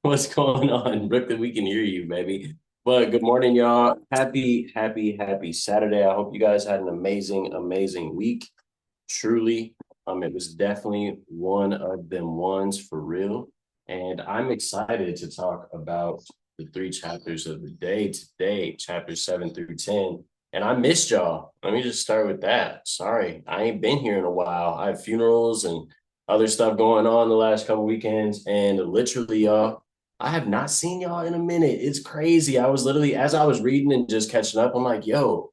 What's going on, Brooklyn? We can hear you, baby. But good morning, y'all. Happy Saturday. I hope you guys had an amazing week. Truly, it was definitely one of them ones for real. And I'm excited to talk about the three chapters of the day today, chapters 7 through 10. And I missed y'all. Let me just start with that. Sorry, I ain't been here in a while. I have funerals and other stuff going on the last couple weekends, and literally, y'all, I have not seen y'all in a minute. It's crazy. I was literally, as I was reading and just catching up, I'm like, yo,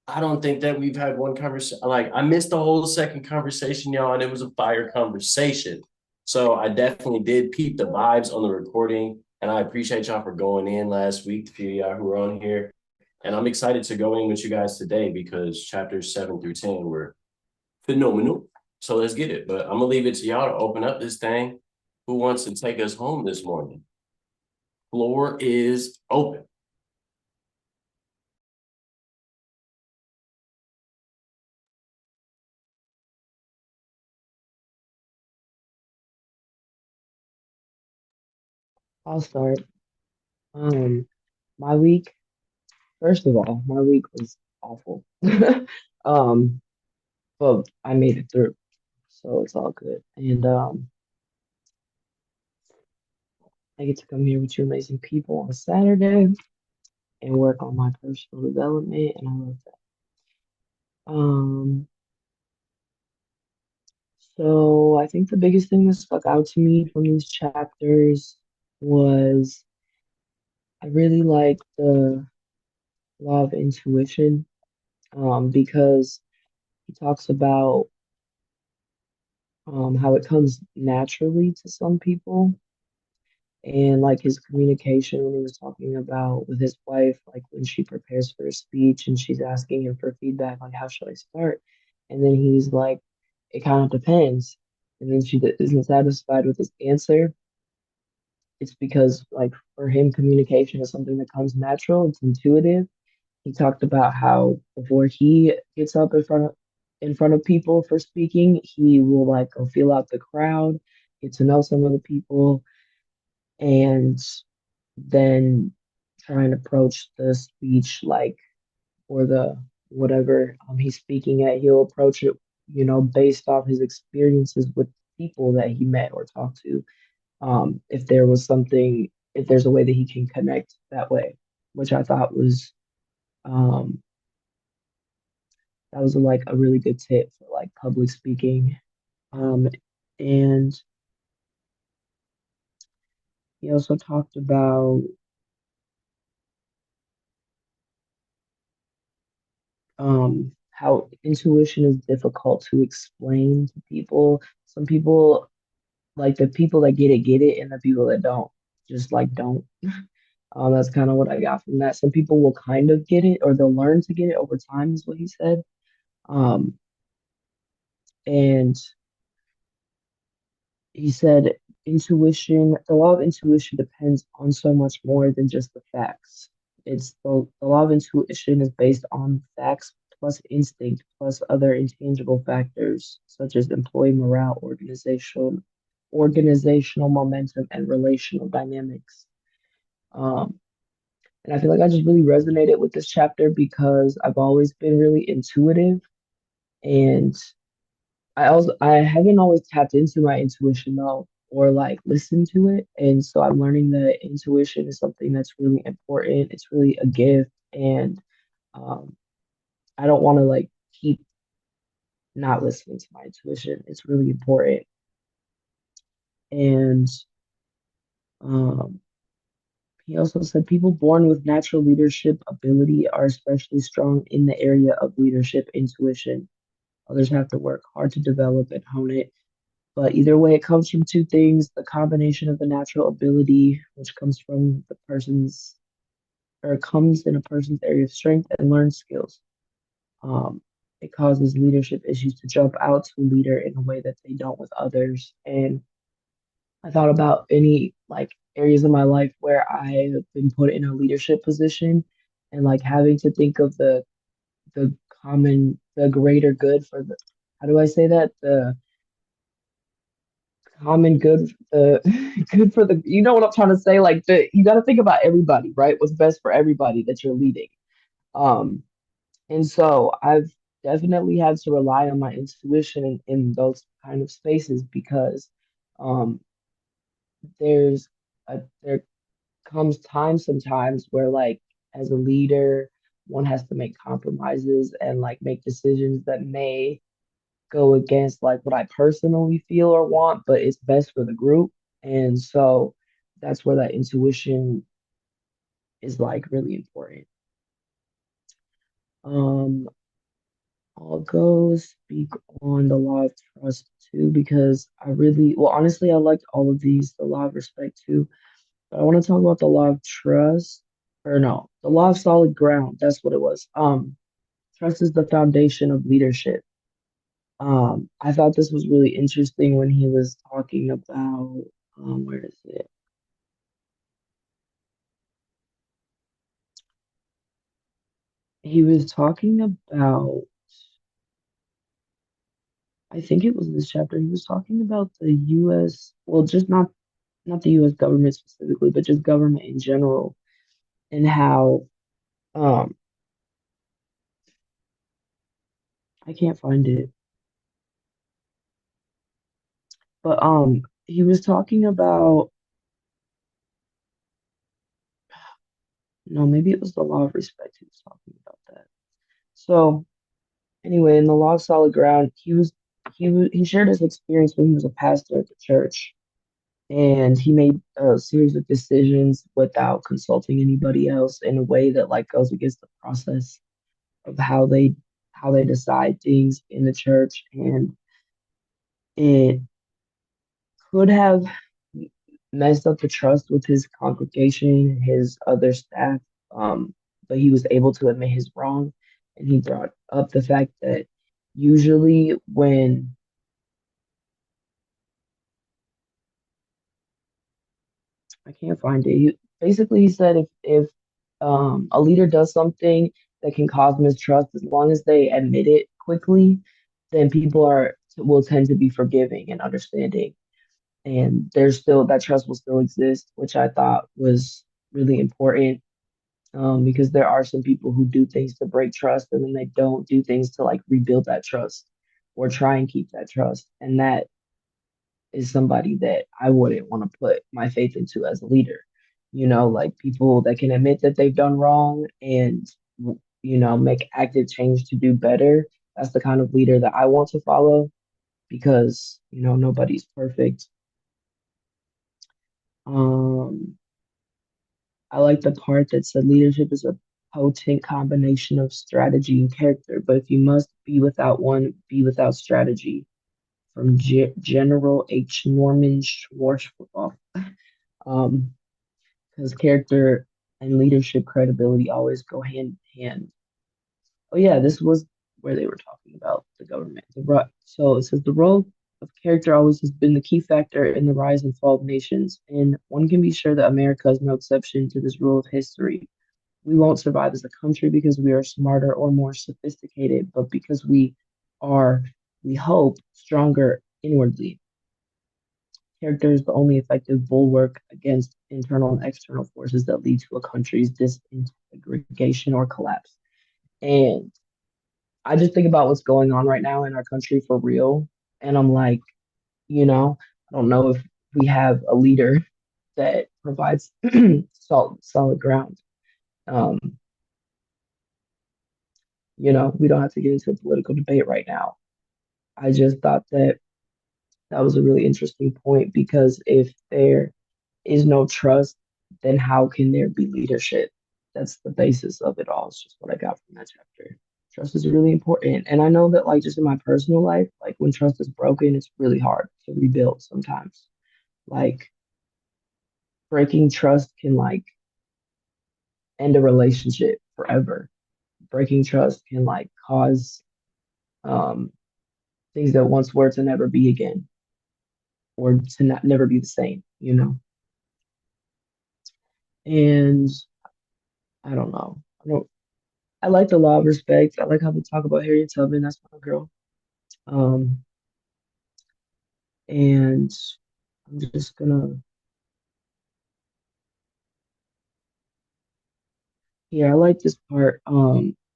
I don't think that we've had one conversation. Like, I missed the whole second conversation, y'all, and it was a fire conversation. So I definitely did peep the vibes on the recording. And I appreciate y'all for going in last week, the few of y'all who were on here. And I'm excited to go in with you guys today because chapters 7 through 10 were phenomenal. So let's get it. But I'm going to leave it to y'all to open up this thing. Who wants to take us home this morning? Floor is open. I'll start. Um, my week, first of all, my week was awful. Um, but I made it through, so it's all good. And I get to come here with you amazing people on Saturday and work on my personal development, and I love that. So I think the biggest thing that stuck out to me from these chapters was I really like the law of intuition, because he talks about how it comes naturally to some people, and like his communication when he was talking about with his wife, like when she prepares for a speech and she's asking him for feedback, like how should I start? And then he's like, it kind of depends. And then isn't satisfied with his answer. It's because like for him, communication is something that comes natural. It's intuitive. He talked about how before he gets up in front of people for speaking, he will like go feel out the crowd, get to know some of the people, and then try and approach the speech like or the whatever he's speaking at. He'll approach it, based off his experiences with people that he met or talked to. If there was something, if there's a way that he can connect that way, which I thought was um, that was like a really good tip for like public speaking. Um, and he also talked about how intuition is difficult to explain to people. Some people, like the people that get it, and the people that don't, just like don't. That's kind of what I got from that. Some people will kind of get it, or they'll learn to get it over time, is what he said. Um, and he said the law of intuition depends on so much more than just the facts. The law of intuition is based on facts plus instinct plus other intangible factors such as employee morale, organizational momentum, and relational dynamics. Um, and I feel like I just really resonated with this chapter because I've always been really intuitive, and I haven't always tapped into my intuition though, or like listened to it. And so I'm learning that intuition is something that's really important. It's really a gift. And um, I don't want to like keep not listening to my intuition. It's really important. And um, he also said people born with natural leadership ability are especially strong in the area of leadership intuition. Others have to work hard to develop and hone it. But either way, it comes from two things: the combination of the natural ability, which comes from the person's, or comes in a person's area of strength, and learned skills. It causes leadership issues to jump out to a leader in a way that they don't with others. And I thought about any like areas of my life where I have been put in a leadership position, and like having to think of the greater good for the, how do I say that? common good, the good for the, you know what I'm trying to say? Like the, you got to think about everybody, right? What's best for everybody that you're leading. Um, and so I've definitely had to rely on my intuition in those kind of spaces because um, there's there comes time sometimes where like as a leader, one has to make compromises and like make decisions that may go against like what I personally feel or want, but it's best for the group. And so that's where that intuition is like really important. Um, I'll go speak on the law of trust too, because I really, well, honestly, I liked all of these, the law of respect too, but I want to talk about the law of trust, or no, the law of solid ground. That's what it was. Trust is the foundation of leadership. I thought this was really interesting when he was talking about, where is it? He was talking about, I think it was this chapter. He was talking about the U.S. Well, just not the U.S. government specifically, but just government in general, and how um I can't find it, but he was talking about, no, maybe it was the law of respect. He was talking about that. So anyway, in the law of solid ground, he shared his experience when he was a pastor at the church, and he made a series of decisions without consulting anybody else in a way that like goes against the process of how they decide things in the church, and it could have messed up the trust with his congregation, his other staff. Um, but he was able to admit his wrong, and he brought up the fact that usually when I can't find it, basically he said if a leader does something that can cause mistrust, as long as they admit it quickly, then people are will tend to be forgiving and understanding, and there's still that trust will still exist, which I thought was really important. Because there are some people who do things to break trust and then they don't do things to like rebuild that trust or try and keep that trust. And that is somebody that I wouldn't want to put my faith into as a leader. You know, like people that can admit that they've done wrong and, you know, make active change to do better. That's the kind of leader that I want to follow because, you know, nobody's perfect. Um, I like the part that said leadership is a potent combination of strategy and character, but if you must be without one, be without strategy. From General H. Norman Schwarzkopf. Um, because character and leadership credibility always go hand in hand. Oh yeah, this was where they were talking about the government. So it says the role of character always has been the key factor in the rise and fall of nations, and one can be sure that America is no exception to this rule of history. We won't survive as a country because we are smarter or more sophisticated, but because are, we hope, stronger inwardly. Character is the only effective bulwark against internal and external forces that lead to a country's disintegration or collapse. And I just think about what's going on right now in our country for real. And I'm like, you know, I don't know if we have a leader that provides solid ground. Um, you know, we don't have to get into a political debate right now. I just thought that that was a really interesting point because if there is no trust, then how can there be leadership? That's the basis of it all. It's just what I got from that chapter. Trust is really important. And I know that like just in my personal life, like when trust is broken, it's really hard to rebuild sometimes. Like breaking trust can like end a relationship forever. Breaking trust can like cause um things that once were to never be again or to not never be the same, you know? And I don't know. I like the law of respect. I like how they talk about Harriet Tubman. That's my girl. Um, and I'm just gonna Yeah, I like this part.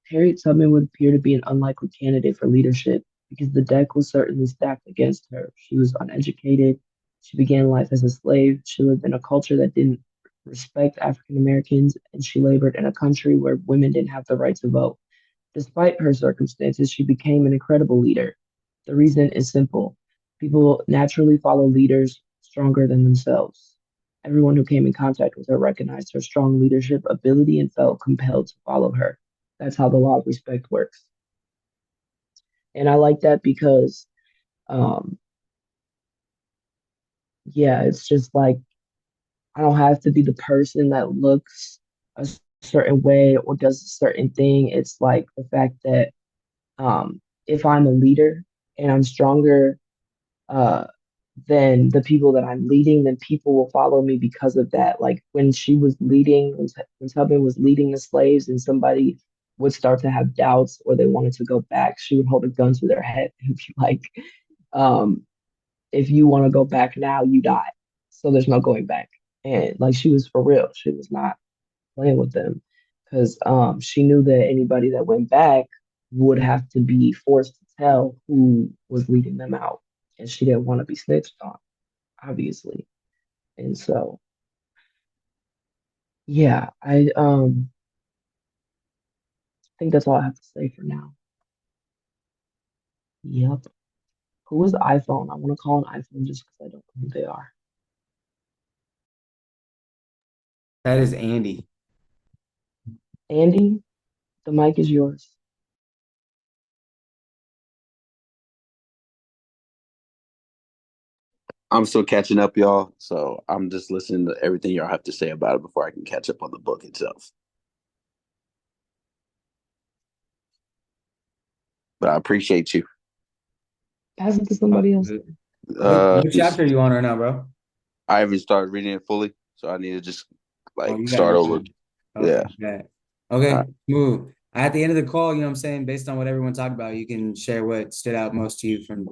Harriet Tubman would appear to be an unlikely candidate for leadership because the deck was certainly stacked against her. She was uneducated. She began life as a slave. She lived in a culture that didn't respect African Americans, and she labored in a country where women didn't have the right to vote. Despite her circumstances, she became an incredible leader. The reason is simple: people naturally follow leaders stronger than themselves. Everyone who came in contact with her recognized her strong leadership ability and felt compelled to follow her. That's how the law of respect works. And I like that because, um, yeah, it's just like I don't have to be the person that looks a certain way or does a certain thing. It's like the fact that if I'm a leader and I'm stronger uh, than the people that I'm leading, then people will follow me because of that. Like when she was leading, when Tubman was leading the slaves, and somebody would start to have doubts or they wanted to go back, she would hold a gun to their head and be like, um, "If you want to go back now, you die." So there's no going back. And like she was for real. She was not playing with them because she knew that anybody that went back would have to be forced to tell who was leading them out, and she didn't want to be snitched on, obviously. And so, yeah, I think that's all I have to say for now. Yep. Who is iPhone? I want to call an iPhone just because I don't know who they are. That is Andy. Andy, the mic is yours. I'm still catching up, y'all. So I'm just listening to everything y'all have to say about it before I can catch up on the book itself. But I appreciate you. Pass it to somebody else. What, Uh, what just chapter are you on right now, bro? I haven't started reading it fully, so I need to just Oh, like you got start it. over. Okay, Yeah. bet. All Okay, right. move. At the end of the call, you know what I'm saying, based on what everyone talked about, you can share what stood out most to you from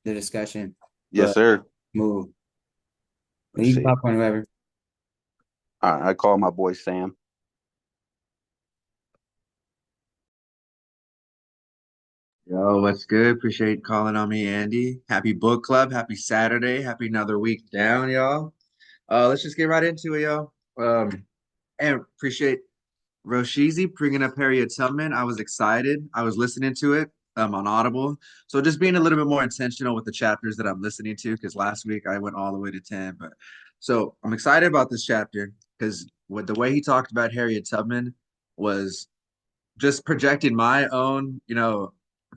the discussion. Yes, But sir. move. Let's You can see. popcorn whoever. All right, I call my boy Sam. Yo, what's good? Appreciate calling on me, Andy. Happy book club. Happy Saturday. Happy another week down, y'all. Let's just get right into it, y'all. And appreciate Roshizi bringing up Harriet Tubman. I was excited. I was listening to it on Audible. So just being a little bit more intentional with the chapters that I'm listening to, because last week I went all the way to 10. But so I'm excited about this chapter because what the way he talked about Harriet Tubman was just projecting my own,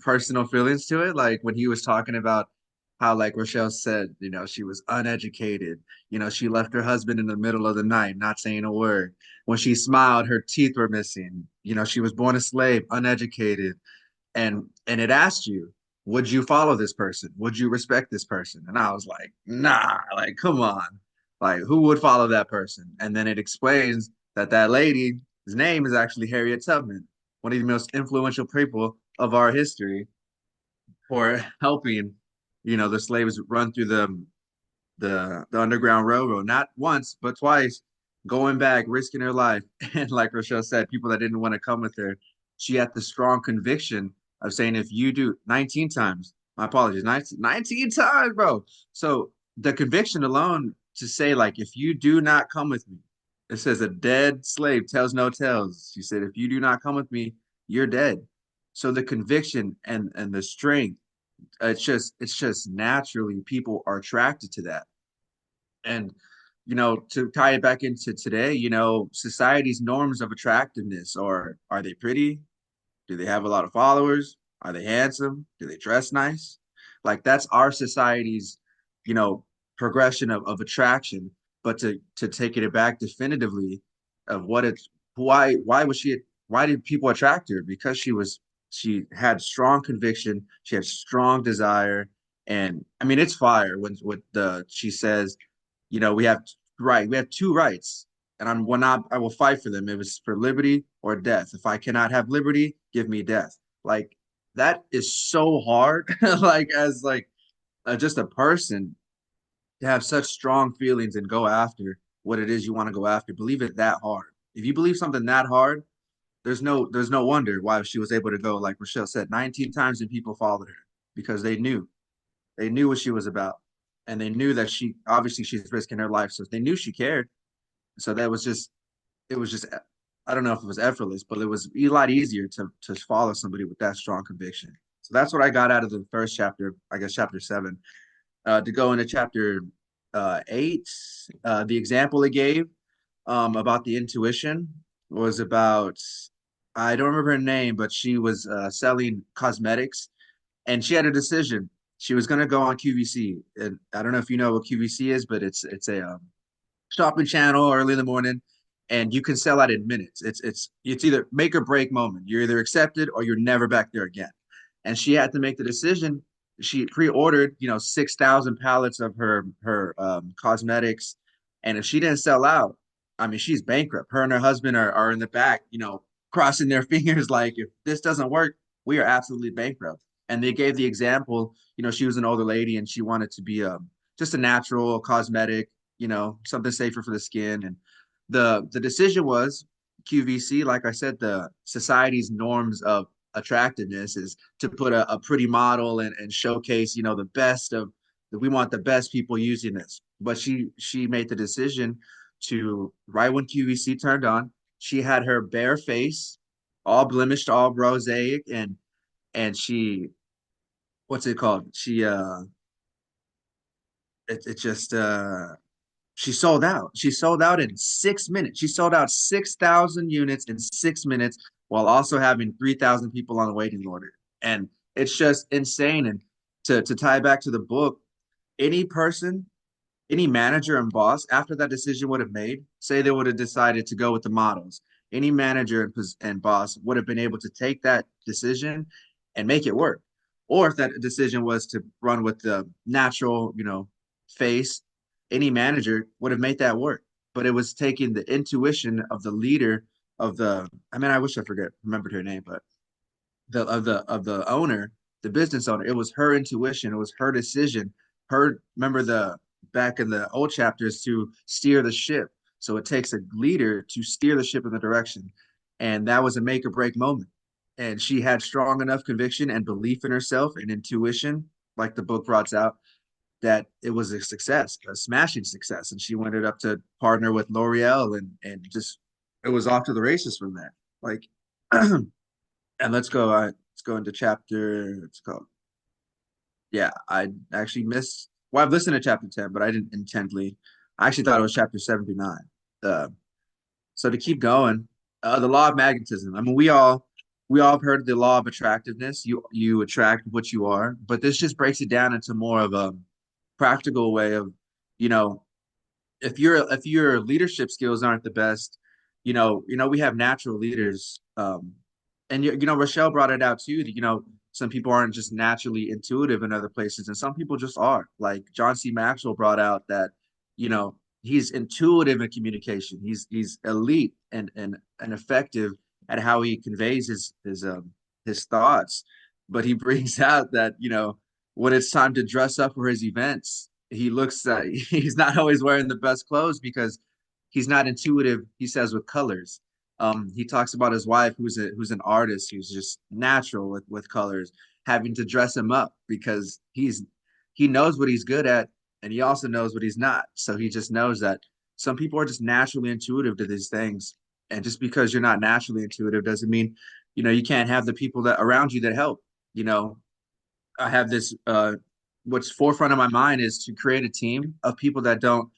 personal feelings to it. Like when he was talking about how, like Rochelle said, she was uneducated. She left her husband in the middle of the night, not saying a word. When she smiled, her teeth were missing. She was born a slave, uneducated. And it asked you, would you follow this person? Would you respect this person? And I was like, nah, like, come on. Like, who would follow that person? And then it explains that that lady's name is actually Harriet Tubman, one of the most influential people of our history for helping, the slaves run through the Underground Railroad, not once, but twice, going back, risking her life. And like Rochelle said, people that didn't want to come with her, she had the strong conviction of saying, if you do 19 times, my apologies, 19 times, bro. So the conviction alone to say, like, if you do not come with me, it says a dead slave tells no tales. She said, if you do not come with me, you're dead. So the conviction and the strength, it's just naturally people are attracted to that. And to tie it back into today, society's norms of attractiveness are they pretty? Do they have a lot of followers? Are they handsome? Do they dress nice? Like that's our society's, you know, progression of attraction. But to take it back definitively of what it's why was she why did people attract her? Because she had strong conviction, she had strong desire, and I mean it's fire when with the she says, we have two rights, and I'm when I will fight for them. It was for liberty or death. If I cannot have liberty, give me death. Like that is so hard. Like as like just a person, to have such strong feelings and go after what it is you want to go after. Believe it that hard. If you believe something that hard, there's no wonder why she was able to go, like Rochelle said, 19 times and people followed her because they knew what she was about. And they knew that she's risking her life. So they knew she cared. So it was just I don't know if it was effortless, but it was a lot easier to follow somebody with that strong conviction. So that's what I got out of the first chapter, I guess chapter 7. To go into chapter 8, the example it gave about the intuition was about, I don't remember her name, but she was selling cosmetics, and she had a decision. She was going to go on QVC, and I don't know if you know what QVC is, but it's a shopping channel early in the morning, and you can sell out in minutes. It's either make or break moment. You're either accepted or you're never back there again. And she had to make the decision. She pre-ordered, 6,000 pallets of her cosmetics, and if she didn't sell out, I mean, she's bankrupt. Her and her husband are in the back, crossing their fingers like, if this doesn't work, we are absolutely bankrupt. And they gave the example, she was an older lady and she wanted to be just a natural cosmetic, something safer for the skin. And the decision was QVC, like I said, the society's norms of attractiveness is to put a pretty model and showcase, the best of we want the best people using this. But she made the decision to, right when QVC turned on, she had her bare face, all blemished, all prosaic, and she, what's it called? It just she sold out. She sold out in 6 minutes. She sold out 6,000 units in 6 minutes while also having 3,000 people on a waiting order. And it's just insane. And to tie back to the book, any person, any manager and boss, after that decision would have made, say they would have decided to go with the models, any manager and boss would have been able to take that decision and make it work. Or if that decision was to run with the natural, face, any manager would have made that work. But it was taking the intuition of the leader of I mean, I wish I remembered her name, but of the owner, the business owner. It was her intuition. It was her decision. Remember the back in the old chapters, to steer the ship. So it takes a leader to steer the ship in the direction. And that was a make or break moment. And she had strong enough conviction and belief in herself and intuition, like the book brought out, that it was a success, a smashing success. And she went it up to partner with L'Oreal, and just it was off to the races from there. Like and let's go into chapter, it's called, yeah, I actually missed, well, I've listened to chapter 10, but I didn't intently. I actually thought it was chapter 79. uh so to keep going, the law of magnetism. I mean, we all have heard the law of attractiveness. You attract what you are, but this just breaks it down into more of a practical way of, you know if your leadership skills aren't the best, we have natural leaders. And Rochelle brought it out too, that, some people aren't just naturally intuitive in other places, and some people just are. Like John C. Maxwell brought out that, he's intuitive in communication. He's elite and effective at how he conveys his thoughts. But he brings out that, when it's time to dress up for his events, he's not always wearing the best clothes because he's not intuitive, he says, with colors. He talks about his wife, who's an artist, who's just natural with colors, having to dress him up because he knows what he's good at, and he also knows what he's not. So he just knows that some people are just naturally intuitive to these things. And just because you're not naturally intuitive doesn't mean, you can't have the people that around you that help. You know, I have this what's forefront of my mind is to create a team of people that don't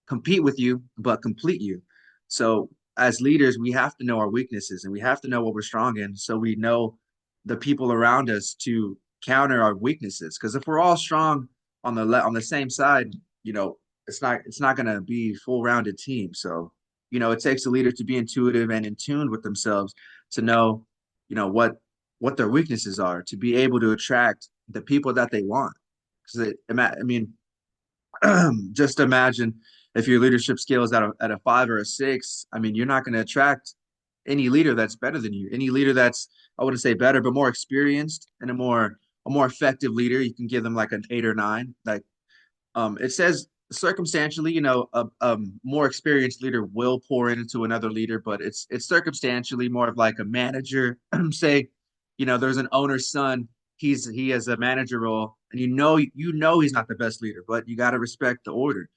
compete with you but complete you. So as leaders, we have to know our weaknesses and we have to know what we're strong in, so we know the people around us to counter our weaknesses. Because if we're all strong on the same side, it's not going to be full rounded team. So it takes a leader to be intuitive and in tune with themselves, to know what their weaknesses are, to be able to attract the people that they want. Because I mean, just imagine if your leadership skill is at a 5 or a 6. I mean, you're not going to attract any leader that's better than you. Any leader that's, I wouldn't say better, but more experienced and a more effective leader, you can give them like an 8 or 9. Like it says circumstantially, a more experienced leader will pour into another leader, but it's circumstantially more of like a manager. Say, there's an owner's son. He has a manager role, and he's not the best leader, but you got to respect the order.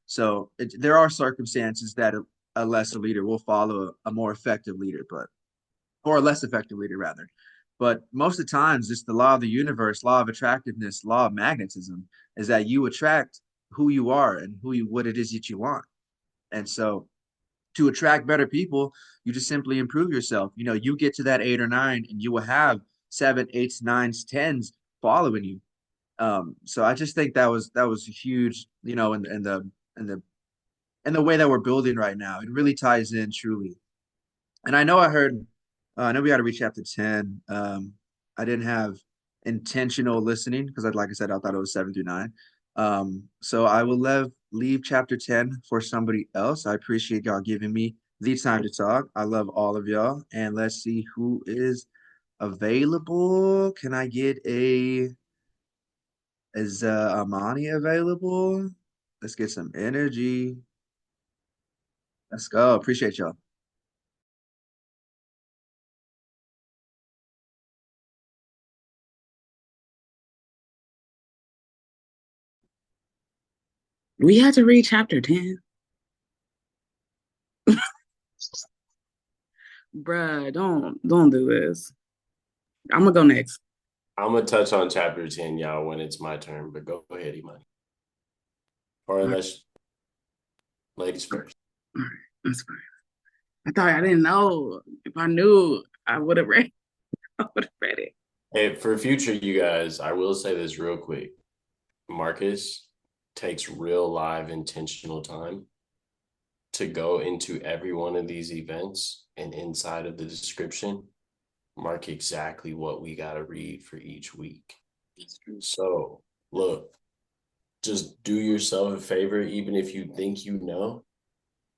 So there are circumstances that a lesser leader will follow a more effective leader, or a less effective leader rather. But most of the times, it's the law of the universe, law of attractiveness, law of magnetism, is that you attract who you are and what it is that you want. And so to attract better people, you just simply improve yourself. You get to that 8 or 9 and you will have 7, 8s, 9s, 10s following you. So I just think that was huge, in the way that we're building right now. It really ties in truly. And I know we got to reach chapter 10. I didn't have intentional listening because, like I said, I thought it was 7 through 9. So I will leave chapter 10 for somebody else. I appreciate y'all giving me the time to talk. I love all of y'all. And let's see who is available. Can I get is Amani available? Let's get some energy. Let's go. Appreciate y'all. We had to read chapter 10. Bruh, don't do this. I'm gonna go next. I'm gonna touch on chapter 10, y'all, when it's my turn, but go ahead, Imani. Or unless ladies first. All right, that's fine. I didn't know. If I knew, I would have read. I would have read it. Hey, for future you guys, I will say this real quick. Marcus takes real live intentional time to go into every one of these events, and inside of the description mark exactly what we got to read for each week. So look, just do yourself a favor. Even if you think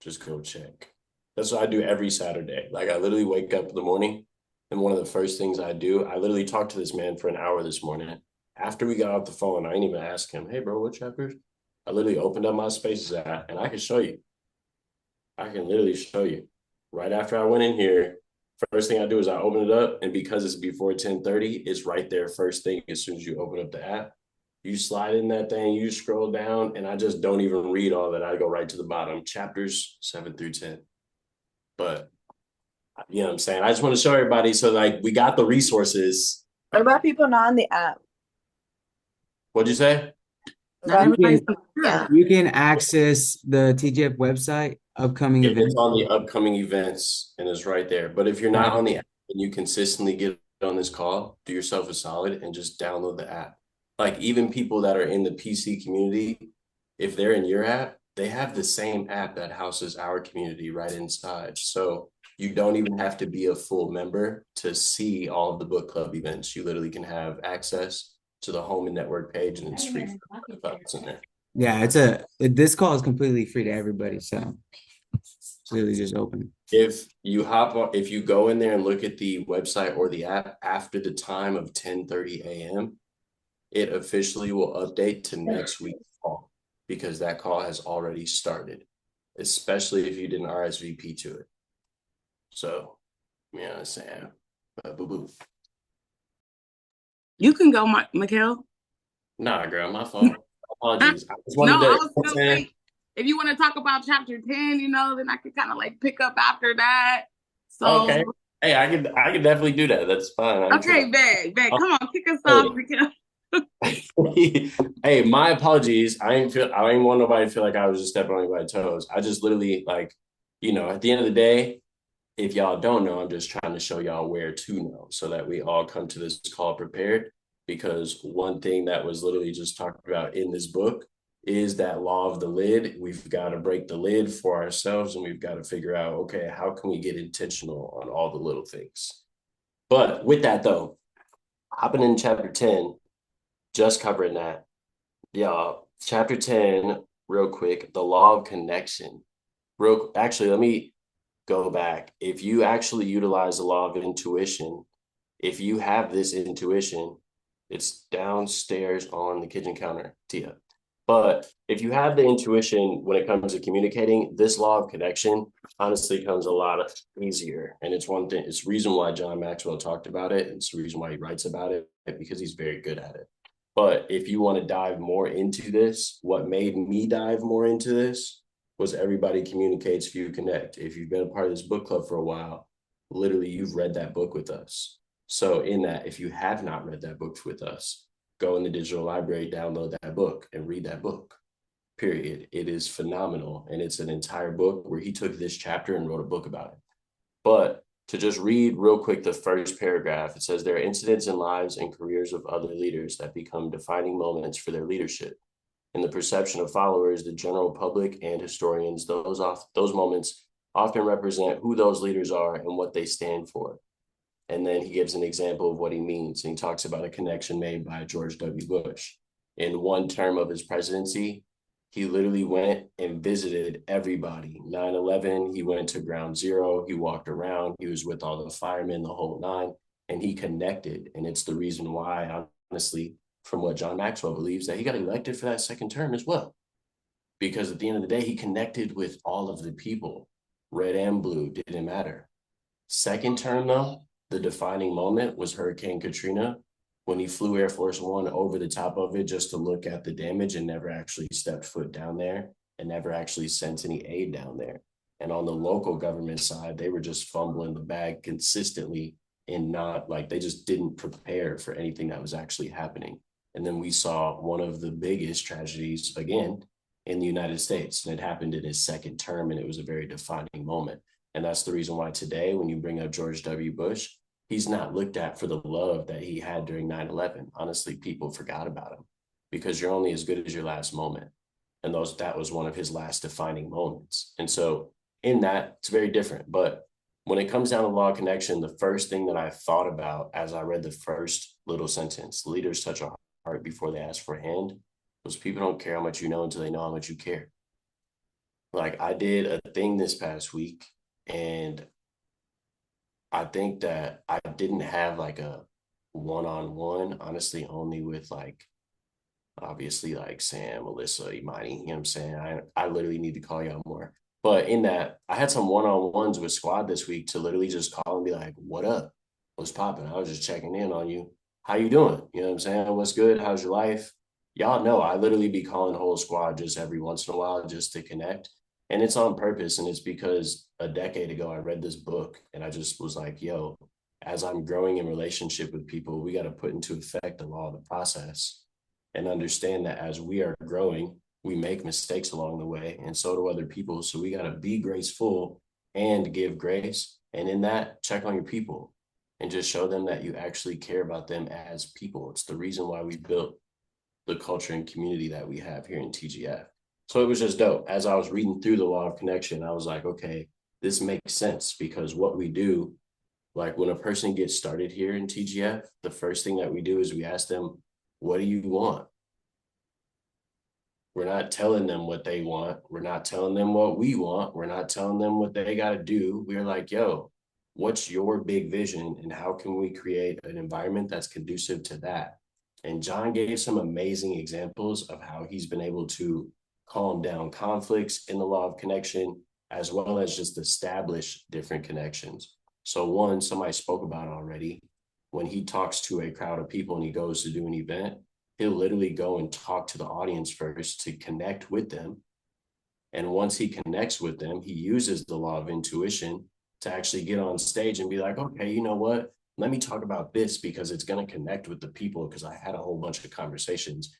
just go check. That's what I do every Saturday. Like, I literally wake up in the morning, and one of the first things I do, I literally talked to this man for an hour this morning. After we got off the phone, I didn't even ask him, hey, bro, what chapters? I literally opened up my Spaces app, and I can show you. I can literally show you. Right after I went in here, first thing I do is I open it up, and because it's before 10:30, it's right there first thing as soon as you open up the app. You slide in that thing, you scroll down, and I just don't even read all that. I go right to the bottom, chapters 7 through 10. But you know what I'm saying? I just want to show everybody, so like we got the resources. What about people not on the app? What'd you say? You can access the TGF website, upcoming events. It's on the upcoming events, and it's right there. But if you're not on the app and you consistently get on this call, do yourself a solid and just download the app. Like, even people that are in the PC community, if they're in your app, they have the same app that houses our community right inside. So you don't even have to be a full member to see all of the book club events. You literally can have access to the home and network page, and it's free for it's in there. Yeah, this call is completely free to everybody, so it's literally just open. If you go in there and look at the website or the app after the time of 10:30 a.m., it officially will update to next week's call, because that call has already started, especially if you didn't RSVP to it. So, you know what I'm saying? Boo-boo. You can go, Mikhail. Nah, girl, my fault. Apologies. I was gonna say, if you want to talk about chapter 10, then I could kind of like pick up after that. So okay. Hey, I can definitely do that. That's fine. Okay, bet. Come on, kick us off. Hey, my apologies. I didn't want nobody to feel like I was just stepping on anybody's toes. I just literally, at the end of the day, if y'all don't know, I'm just trying to show y'all where to know, so that we all come to this call prepared. Because one thing that was literally just talked about in this book is that law of the lid. We've got to break the lid for ourselves, and we've got to figure out, okay, how can we get intentional on all the little things? But with that, though, hopping in chapter 10, just covering that, y'all. Chapter 10, real quick, the law of connection. Actually, let me go back. If you actually utilize the law of intuition, if you have this intuition, it's downstairs on the kitchen counter, Tia. But if you have the intuition when it comes to communicating, this law of connection honestly comes a lot easier. And it's one thing, it's the reason why John Maxwell talked about it. It's the reason why he writes about it, because he's very good at it. But if you want to dive more into this, what made me dive more into this was everybody communicates, few connect. If you've been a part of this book club for a while, literally you've read that book with us. So in that, if you have not read that book with us, go in the digital library, download that book and read that book, period. It is phenomenal. And it's an entire book where he took this chapter and wrote a book about it. But to just read real quick the first paragraph, it says there are incidents in lives and careers of other leaders that become defining moments for their leadership. In the perception of followers, the general public and historians, those moments often represent who those leaders are and what they stand for. And then he gives an example of what he means. And he talks about a connection made by George W. Bush. In one term of his presidency, he literally went and visited everybody. 9/11, he went to ground zero. He walked around. He was with all the firemen, the whole nine, and he connected. And it's the reason why, honestly, from what John Maxwell believes, that he got elected for that second term as well. Because at the end of the day, he connected with all of the people. Red and blue, didn't matter. Second term, though, the defining moment was Hurricane Katrina, when he flew Air Force One over the top of it just to look at the damage and never actually stepped foot down there and never actually sent any aid down there. And on the local government side, they were just fumbling the bag consistently and not like they just didn't prepare for anything that was actually happening. And then we saw one of the biggest tragedies again in the United States, and it happened in his second term, and it was a very defining moment. And that's the reason why today, when you bring up George W. Bush, he's not looked at for the love that he had during 9/11. Honestly, people forgot about him because you're only as good as your last moment. And that was one of his last defining moments. And so in that, it's very different. But when it comes down to law of connection, the first thing that I thought about as I read the first little sentence, leaders touch a heart before they ask for a hand, was people don't care how much you know until they know how much you care. Like I did a thing this past week, and I think that I didn't have like a one-on-one, honestly, only with like, obviously like Sam, Alyssa, Imani, you know what I'm saying? I literally need to call y'all more. But in that, I had some one-on-ones with squad this week to literally just call and be like, what up? What's popping? I was just checking in on you. How you doing? You know what I'm saying? What's good? How's your life? Y'all know I literally be calling the whole squad just every once in a while just to connect. And it's on purpose. And it's because a decade ago, I read this book and I just was like, yo, as I'm growing in relationship with people, we got to put into effect the law of the process and understand that as we are growing, we make mistakes along the way, and so do other people. So we got to be graceful and give grace. And in that, check on your people and just show them that you actually care about them as people. It's the reason why we built the culture and community that we have here in TGF. So it was just dope. As I was reading through the law of connection, I was like, okay, this makes sense, because what we do, like when a person gets started here in TGF, the first thing that we do is we ask them, what do you want? We're not telling them what they want. We're not telling them what we want. We're not telling them what they got to do. We're like, yo, what's your big vision and how can we create an environment that's conducive to that? And John gave some amazing examples of how he's been able to calm down conflicts in the law of connection, as well as just establish different connections. So one, somebody spoke about already, when he talks to a crowd of people and he goes to do an event, he'll literally go and talk to the audience first to connect with them. And once he connects with them, he uses the law of intuition to actually get on stage and be like, okay, you know what? Let me talk about this because it's going to connect with the people, because I had a whole bunch of conversations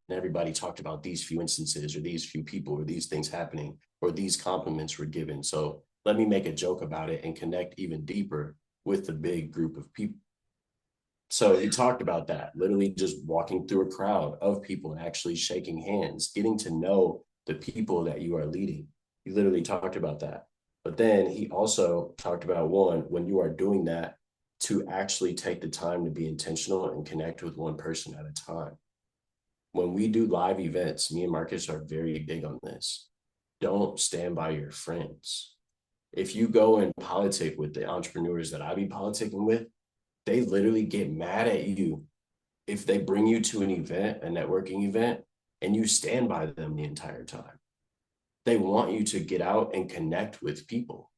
and everybody talked about these few instances or these few people or these things happening or these compliments were given. So let me make a joke about it and connect even deeper with the big group of people. So he talked about that, literally just walking through a crowd of people and actually shaking hands, getting to know the people that you are leading. He literally talked about that. But then he also talked about, one, when you are doing that, to actually take the time to be intentional and connect with one person at a time. When we do live events, me and Marcus are very big on this. Don't stand by your friends. If you go and politic with the entrepreneurs that I be politicking with, they literally get mad at you if they bring you to an event, a networking event, and you stand by them the entire time. They want you to get out and connect with people.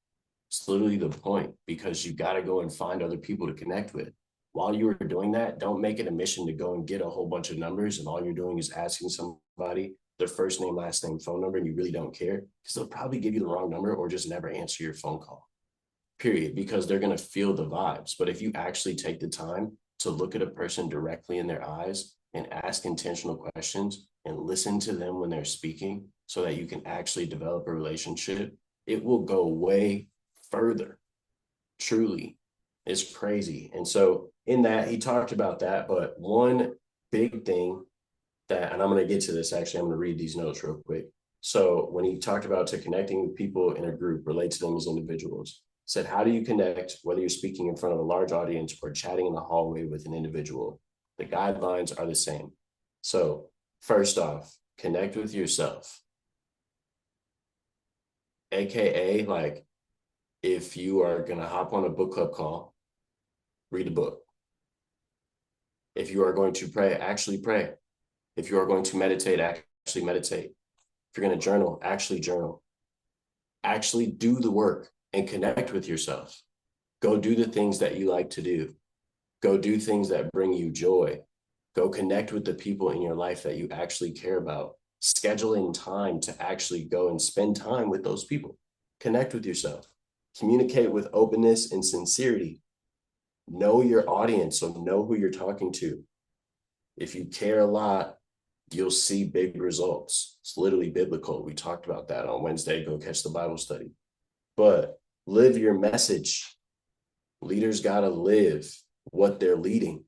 It's literally the point, because you got to go and find other people to connect with. While you are doing that, don't make it a mission to go and get a whole bunch of numbers and all you're doing is asking somebody their first name, last name, phone number, and you really don't care, because they'll probably give you the wrong number or just never answer your phone call, period, because they're going to feel the vibes. But if you actually take the time to look at a person directly in their eyes and ask intentional questions and listen to them when they're speaking so that you can actually develop a relationship, it will go way further. Truly, it's crazy. And so in that, he talked about that, but one big thing that, and I'm going to get to this, actually, I'm going to read these notes real quick. So when he talked about to connecting with people in a group, relate to them as individuals, said, how do you connect, whether you're speaking in front of a large audience or chatting in the hallway with an individual? The guidelines are the same. So first off, connect with yourself. AKA, like, if you are going to hop on a book club call, read a book. If you are going to pray, actually pray. If you are going to meditate, actually meditate. If you're going to journal, actually journal. Actually do the work and connect with yourself. Go do the things that you like to do. Go do things that bring you joy. Go connect with the people in your life that you actually care about. Schedule in time to actually go and spend time with those people. Connect with yourself. Communicate with openness and sincerity. Know your audience, so know who you're talking to. If you care a lot, you'll see big results. It's literally biblical. We talked about that on Wednesday. Go catch the Bible study. But live your message. Leaders got to live what they're leading.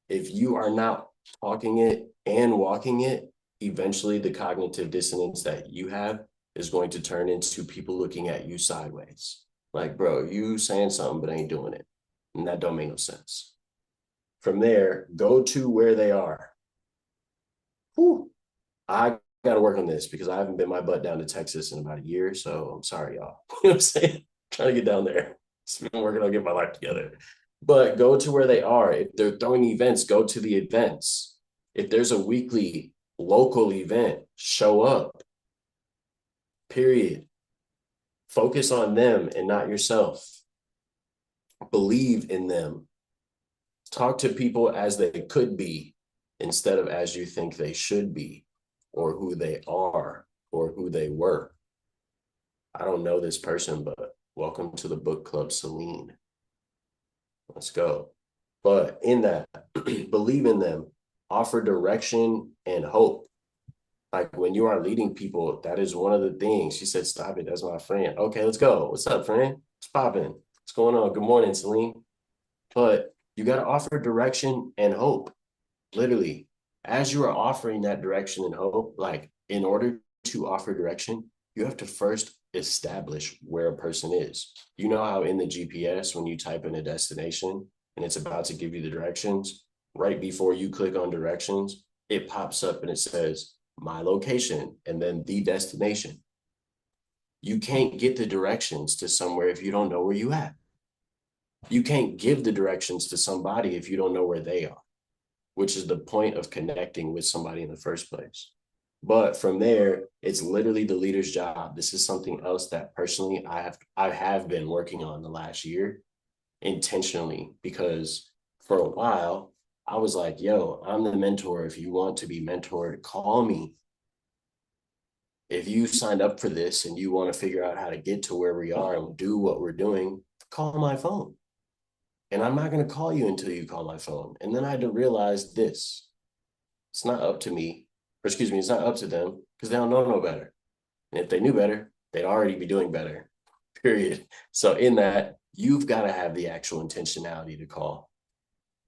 If you are not talking it and walking it, eventually the cognitive dissonance that you have is going to turn into people looking at you sideways. Like, bro, you saying something but ain't doing it. And that don't make no sense. From there, go to where they are. Whew. I got to work on this because I haven't been my butt down to Texas in about a year. So I'm sorry, y'all. You know what I'm saying? Trying to get down there. It's been working on getting my life together. But go to where they are. If they're throwing events, go to the events. If there's a weekly local event, show up. Period. Focus on them and not yourself. Believe in them. Talk to people as they could be instead of as you think they should be, or who they are, or who they were. I don't know this person, but welcome to the book club, Celine. Let's go. But in that, believe in them. Offer direction and hope. Like when you are leading people, that is one of the things. She said, stop it, that's my friend. Okay, let's go. What's up, friend? What's popping? What's going on? Good morning, Celine. But you got to offer direction and hope. Literally, as you are offering that direction and hope, like in order to offer direction, you have to first establish where a person is. You know how in the GPS, when you type in a destination and it's about to give you the directions, right before you click on directions, it pops up and it says, my location, and then the destination. You can't get the directions to somewhere if you don't know where you at. You can't give the directions to somebody if you don't know where they are, which is the point of connecting with somebody in the first place. But from there, it's literally the leader's job. This is something else that personally I have been working on the last year intentionally, because for a while I was like, yo, I'm the mentor. If you want to be mentored, call me. If you signed up for this and you want to figure out how to get to where we are and do what we're doing, call my phone. And I'm not going to call you until you call my phone. And then I had to realize this. It's not up to me, or excuse me, it's not up to them, because they don't know no better. And if they knew better, they'd already be doing better, period. So in that, you've got to have the actual intentionality to call.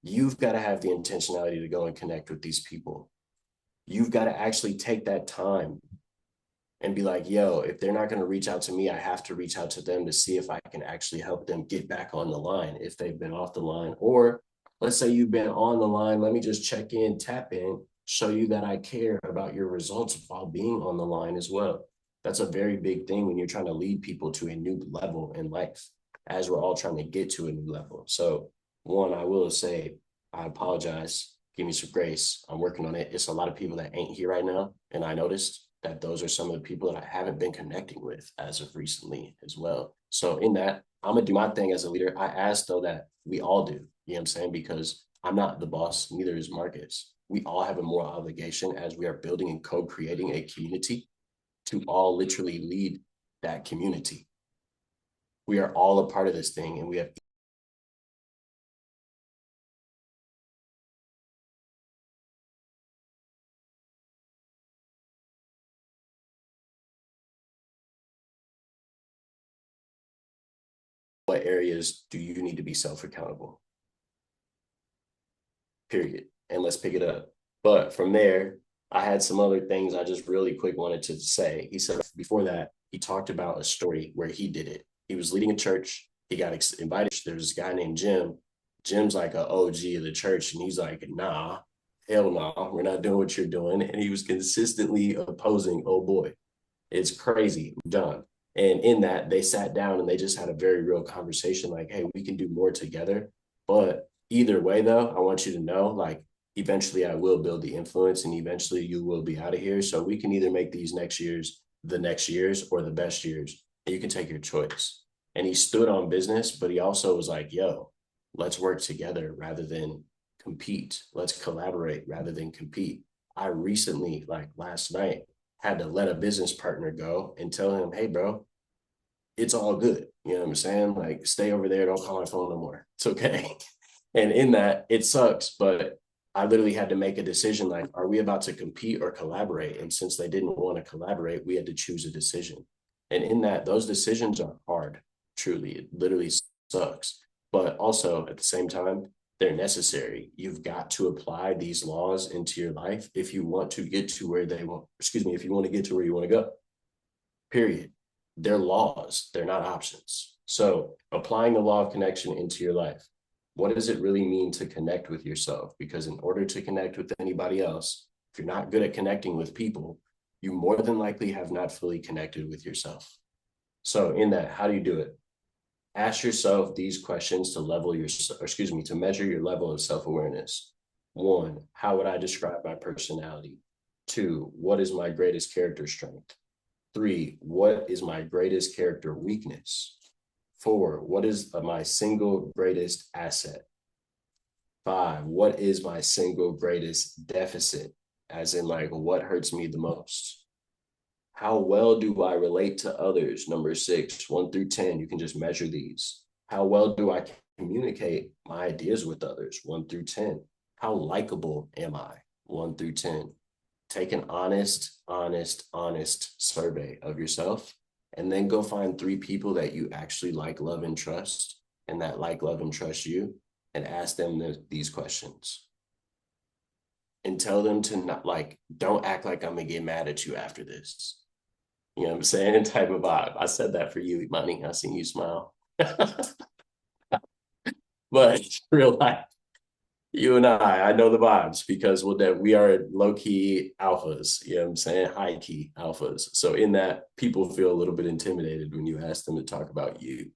You've got to have the intentionality to go and connect with these people. You've got to actually take that time and be like, yo, if they're not going to reach out to me, I have to reach out to them to see if I can actually help them get back on the line if they've been off the line. Or let's say you've been on the line, let me just check in, tap in, show you that I care about your results while being on the line as well. That's a very big thing when you're trying to lead people to a new level in life, as we're all trying to get to a new level. So one, I will say, I apologize give me some grace. I'm working on it. It's a lot of people that ain't here right now. And I noticed that those are some of the people that I haven't been connecting with as of recently as well. So in that, I'm gonna do my thing as a leader. I ask though that we all do, you know what I'm saying? Because I'm not the boss, neither is Marcus. We all have a moral obligation as we are building and co-creating a community to all literally lead that community. We are all a part of this thing, and we have what areas do you need to be self-accountable? Period. And let's pick it up. But from there, I had some other things I just really quick wanted to say. He said before that, he talked about a story where he did it. He was leading a church. He got invited. There's this guy named Jim. Jim's like an OG of the church. And he's like, nah, hell no, we're not doing what you're doing. And he was consistently opposing, oh boy, it's crazy, John. And in that, they sat down and they just had a very real conversation like, hey, we can do more together. But either way, though, I want you to know, like, eventually I will build the influence and eventually you will be out of here. So we can either make these next years the next years or the best years. And you can take your choice. And he stood on business, but he also was like, yo, let's work together rather than compete. Let's collaborate rather than compete. I recently, like last night, had to let a business partner go and tell him, hey, bro, it's all good. You know what I'm saying? Like, stay over there. Don't call my phone no more. It's okay. And in that, it sucks. But I literally had to make a decision like, are we about to compete or collaborate? And since they didn't want to collaborate, we had to choose a decision. And in that, those decisions are hard. Truly, it literally sucks. But also at the same time, they're necessary. You've got to apply these laws into your life if you want to get to where they want, if you want to get to where you want to go, period. They're laws, they're not options. So applying the law of connection into your life, what does it really mean to connect with yourself? Because in order to connect with anybody else, if you're not good at connecting with people, you more than likely have not fully connected with yourself. So in that, how do you do it? Ask yourself these questions to measure your level of self-awareness. 1, how would I describe my personality? 2, what is my greatest character strength? 3, what is my greatest character weakness? 4, what is my single greatest asset? 5, what is my single greatest deficit? As in, like, what hurts me the most? How well do I relate to others? Number 6, 1 through 10, you can just measure these. How well do I communicate my ideas with others? 1 through 10. How likable am I? 1 through 10. Take an honest survey of yourself, and then go find 3 people that you actually like, love, and trust, and that like, love, and trust you, and ask them these questions. And tell them to not, like, don't act like I'm gonna get mad at you after this. You know what I'm saying? Type of vibe. I said that for you, Imani. I seen you smile. But real life, you and I know the vibes because we are low-key alphas, you know what I'm saying? High-key alphas. So in that, people feel a little bit intimidated when you ask them to talk about you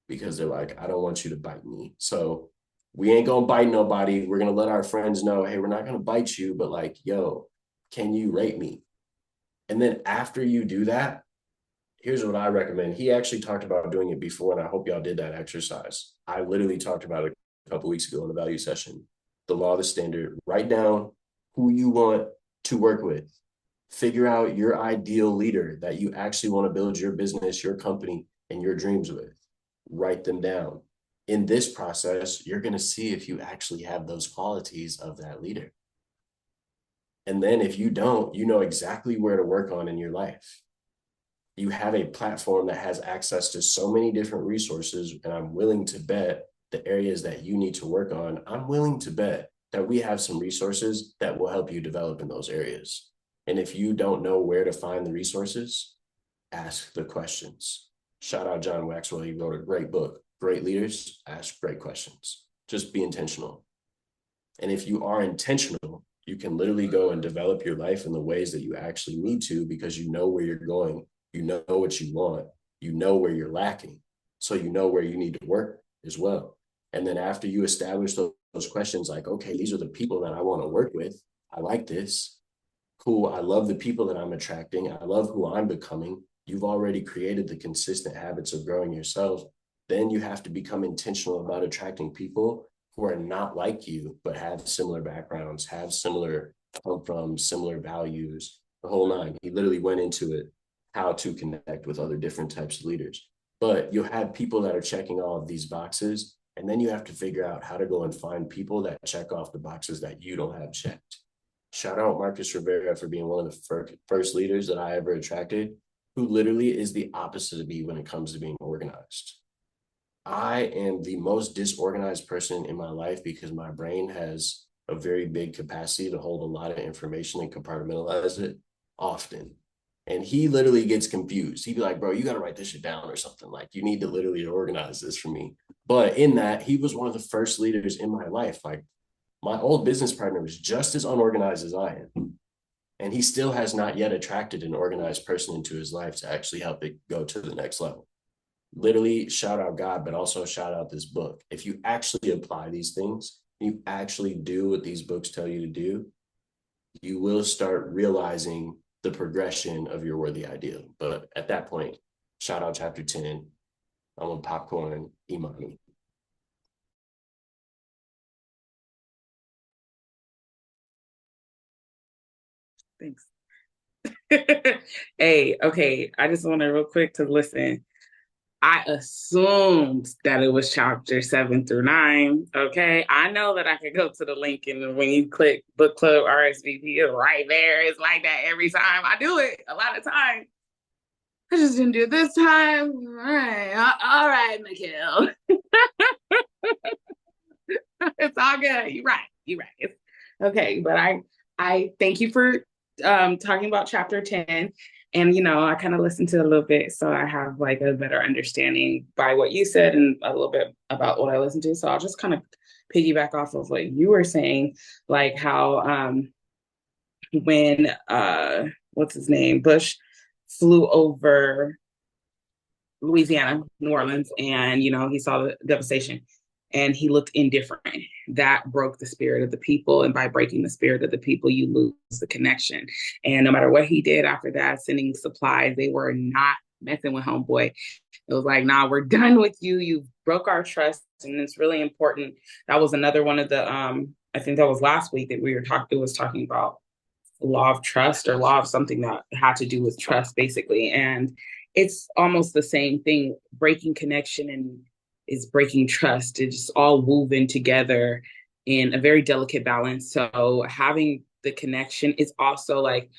because they're like, I don't want you to bite me. So we ain't gonna bite nobody. We're gonna let our friends know, hey, we're not gonna bite you, but like, yo, can you rate me? And then after you do that, here's what I recommend. He actually talked about doing it before, and I hope y'all did that exercise. I literally talked about it a couple of weeks ago in the value session. The law of the standard. Write down who you want to work with. Figure out your ideal leader that you actually want to build your business, your company, and your dreams with. Write them down. In this process, you're going to see if you actually have those qualities of that leader. And then if you don't, you know exactly where to work on in your life. You have a platform that has access to so many different resources, and I'm willing to bet the areas that you need to work on, I'm willing to bet that we have some resources that will help you develop in those areas. And if you don't know where to find the resources, ask the questions. Shout out John Maxwell. He wrote a great book. Great leaders ask great questions. Just be intentional. And if you are intentional, you can literally go and develop your life in the ways that you actually need to, because you know where you're going. You know what you want. You know where you're lacking. So you know where you need to work as well. And then after you establish those questions, like, okay, these are the people that I want to work with. I like this. Cool. I love the people that I'm attracting. I love who I'm becoming. You've already created the consistent habits of growing yourself. Then you have to become intentional about attracting people who are not like you, but have similar backgrounds, have similar, come from similar values, the whole nine. He literally went into it, how to connect with other different types of leaders. But you'll have people that are checking all of these boxes, and then you have to figure out how to go and find people that check off the boxes that you don't have checked. Shout out Marcus Rivera for being one of the first leaders that I ever attracted, who literally is the opposite of me when it comes to being organized. I am the most disorganized person in my life because my brain has a very big capacity to hold a lot of information and compartmentalize it often. And he literally gets confused. He'd be like, bro, you got to write this shit down or something. Like, you need to literally organize this for me. But in that, he was one of the first leaders in my life. Like, my old business partner was just as unorganized as I am. And he still has not yet attracted an organized person into his life to actually help it go to the next level. Literally, shout out God, but also shout out this book. If you actually apply these things, you actually do what these books tell you to do, you will start realizing the progression of your worthy ideal. But at that point, shout out chapter 10. I'm on popcorn, Imani. Thanks. Hey, okay. I just want to real quick to listen. I assumed that it was chapter 7 through 9. Okay. I know that I could go to the link, and when you click book club RSVP, it's right there. It's like that every time. I do it a lot of times. I just didn't do it this time. All right, Mikhail. It's all good. You're right. You're right. It's okay. But I thank you for talking about chapter 10. And, I kind of listened to it a little bit, so I have like a better understanding by what you said and a little bit about what I listened to. So I'll just kind of piggyback off of what you were saying, like how when what's his name, Bush flew over Louisiana, New Orleans, and he saw the devastation and he looked indifferent. That broke the spirit of the people. And by breaking the spirit of the people, you lose the connection. And no matter what he did after that, sending supplies, they were not messing with homeboy. It was like, nah, we're done with you. You broke our trust. And it's really important. That was another one of the, I think that was last week that it was talking about law of trust or law of something that had to do with trust, basically. And it's almost the same thing. Breaking connection and is breaking trust. It's just all woven together in a very delicate balance. So having the connection is also like,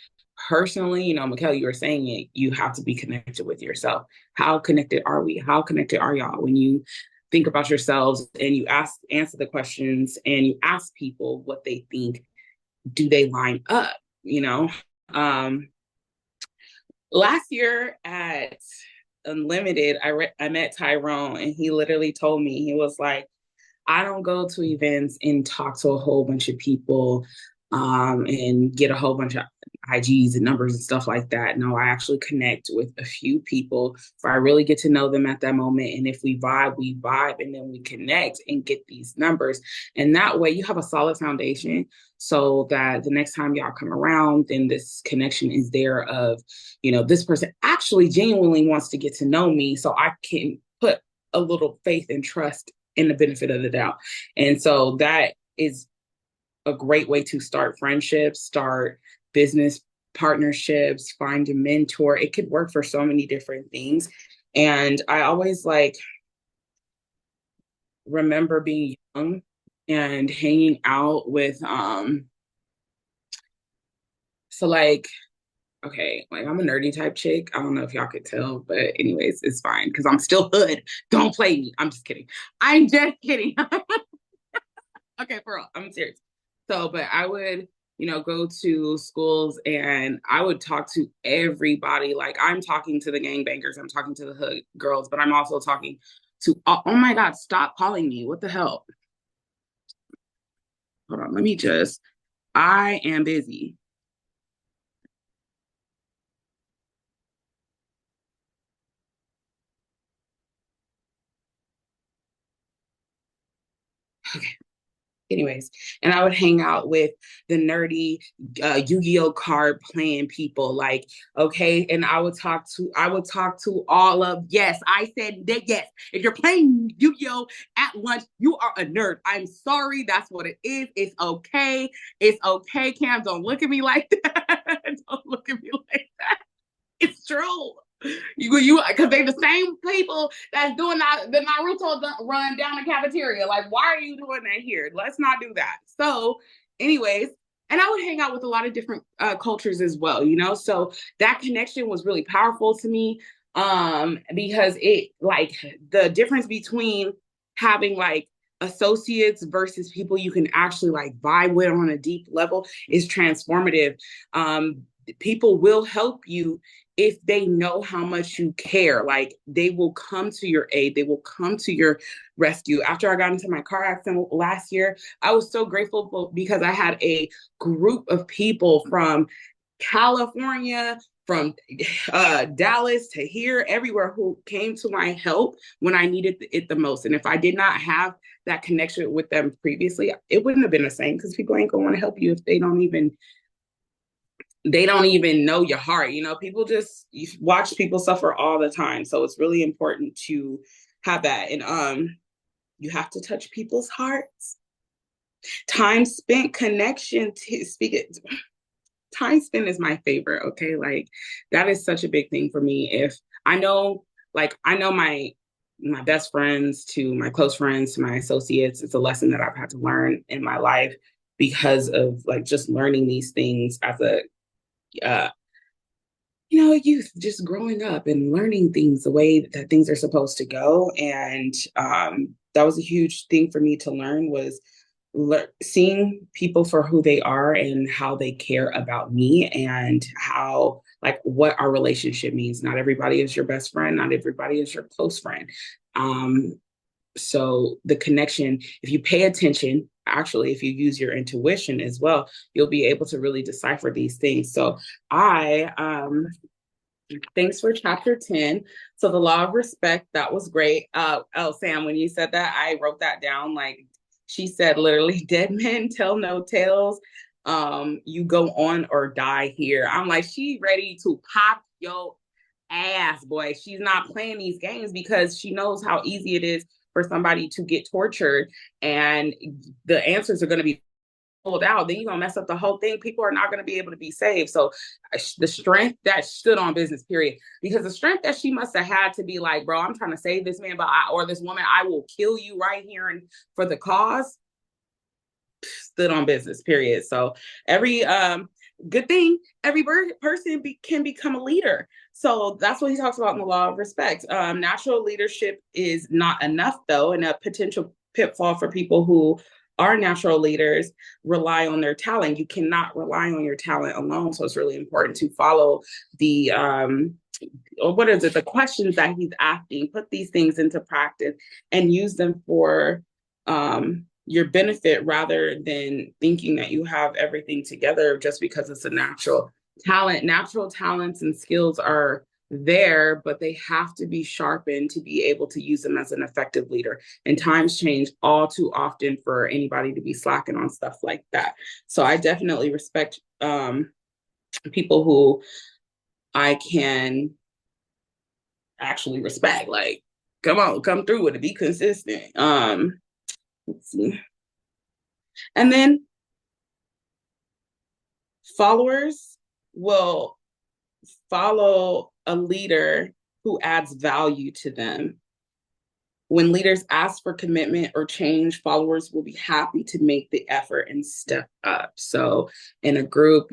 personally, Mikhail, you were saying it, you have to be connected with yourself. How connected are we? How connected are y'all? When you think about yourselves and you answer the questions and you ask people what they think, do they line up? Last year at Unlimited, I met Tyrone, and he literally told me, he was like, I don't go to events and talk to a whole bunch of people and get a whole bunch of IGs and numbers and stuff like that. No, I actually connect with a few people where I really get to know them at that moment. And if we vibe, and then we connect and get these numbers. And that way you have a solid foundation so that the next time y'all come around, then this connection is there of, this person actually genuinely wants to get to know me, so I can put a little faith and trust in the benefit of the doubt. And so that is a great way to start friendships, start business partnerships, find a mentor. It could work for so many different things. And I always remember being young and hanging out with, okay, I'm a nerdy type chick. I don't know if y'all could tell, but anyways, it's fine because I'm still hood. Don't play me. I'm just kidding. Okay, for real. I'm serious. So, but I would, go to schools and I would talk to everybody. Like, I'm talking to the gangbangers, I'm talking to the hood girls, but I'm also talking to, oh my God, stop calling me. What the hell? Hold on, I am busy. Anyways, and I would hang out with the nerdy Yu-Gi-Oh card playing people, like, okay, and I would talk to all of, yes, I said that, yes, if you're playing Yu-Gi-Oh at lunch, you are a nerd. I'm sorry, that's what it is. It's okay. It's okay, Cam. Don't look at me like that. Don't look at me like that. It's true. Because they're the same people that's doing the Naruto run down the cafeteria. Like, why are you doing that here? Let's not do that. So, anyways, and I would hang out with a lot of different cultures as well, you know. So that connection was really powerful to me, because it, like, the difference between having like associates versus people you can actually like vibe with on a deep level is transformative. People will help you if they know how much you care. Like, they will come to your aid. They will come to your rescue. After I got into my car accident last year, I was so grateful because I had a group of people from California, from Dallas to here, everywhere, who came to my help when I needed it the most. And if I did not have that connection with them previously, it wouldn't have been the same, because people ain't gonna want to help you if they don't even know your heart. You know, you watch people suffer all the time. So it's really important to have that. And you have to touch people's hearts. Time spent, connection, time spent is my favorite. Okay. Like, that is such a big thing for me. If I know my best friends, to my close friends, to my associates, it's a lesson that I've had to learn in my life because of like just learning these things as a youth, just growing up and learning things the way that things are supposed to go. And that was a huge thing for me to learn, was seeing people for who they are and how they care about me, and how, like, what our relationship means. Not everybody is your best friend. Not everybody is your close friend. So the connection, if you pay attention, actually, if you use your intuition as well, you'll be able to really decipher these things. So thanks for chapter 10. So the law of respect, that was great. Sam, when you said that, I wrote that down. Like, she said, literally, dead men tell no tales. You go on or die here. I'm like, she ready to pop your ass, boy. She's not playing these games, because she knows how easy it is for somebody to get tortured, and the answers are going to be pulled out. Then you're going to mess up the whole thing. People are not going to be able to be saved. So the strength that stood on business, period, because the strength that she must have had to be like, bro, I'm trying to save this man, or this woman, I will kill you right here and for the cause, stood on business, period. So every good thing, every person can become a leader. So that's what he talks about in the law of respect. Natural leadership is not enough, though, and a potential pitfall for people who are natural leaders rely on their talent. You cannot rely on your talent alone. So it's really important to follow the the questions that he's asking, put these things into practice, and use them for your benefit, rather than thinking that you have everything together just because it's a natural talent. Natural talents and skills are there, but they have to be sharpened to be able to use them as an effective leader. And times change all too often for anybody to be slacking on stuff like that. So I definitely respect people who I can actually respect. Like, come on, come through with it, be consistent. Let's see. And then followers will follow a leader who adds value to them. When leaders ask for commitment or change, followers will be happy to make the effort and step up. So in a group,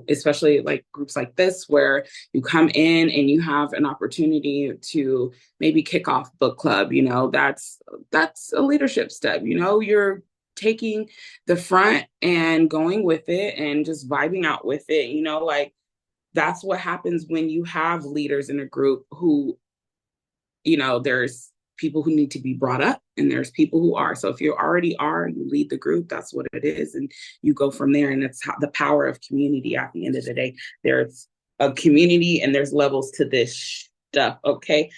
especially like groups like this, where you come in and you have an opportunity to maybe kick off book club, that's a leadership step. You're taking the front and going with it and just vibing out with it. Like, that's what happens when you have leaders in a group who, there's people who need to be brought up and there's people who are. So if you already are, you lead the group, that's what it is. And you go from there. And it's the power of community at the end of the day. There's a community and there's levels to this stuff. Okay.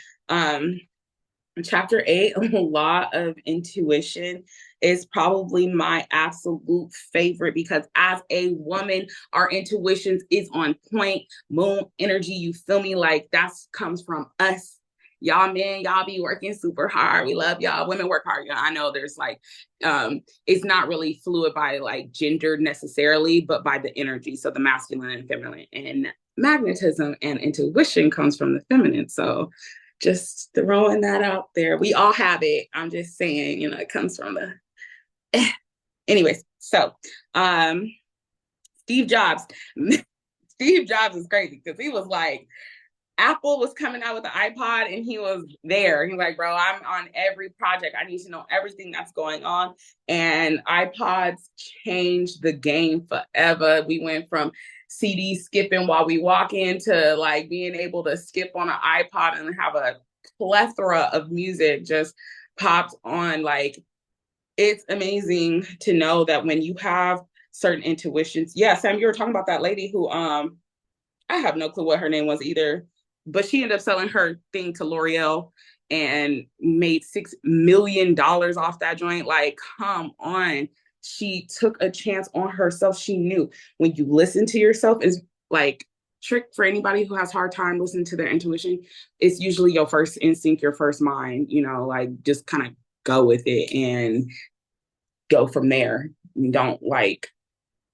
Chapter 8, Law of Intuition, is probably my absolute favorite because as a woman, our intuitions is on point. Moon energy, you feel me? Like that comes from us. Y'all men, y'all be working super hard. We love y'all. Women work hard. I know there's like, it's not really fluid by like gender necessarily, but by the energy. So the masculine and feminine, and magnetism and intuition comes from the feminine. So just throwing that out there. We all have it. I'm just saying, it comes from the anyways. So Steve Jobs. Steve Jobs is crazy because he was like, Apple was coming out with the iPod and he was there. He's like, bro, I'm on every project. I need to know everything that's going on. And iPods changed the game forever. We went from CD skipping while we walk into like being able to skip on an iPod and have a plethora of music just popped on. Like, it's amazing to know that when you have certain intuitions. Yeah, Sam, you were talking about that lady who I have no clue what her name was either, but she ended up selling her thing to L'Oreal and made $6 million off that joint. Like, come on. She took a chance on herself. She knew when you listen to yourself is like trick for anybody who has hard time listening to their intuition. It's usually your first instinct, your first mind, like just kind of go with it and go from there. You don't like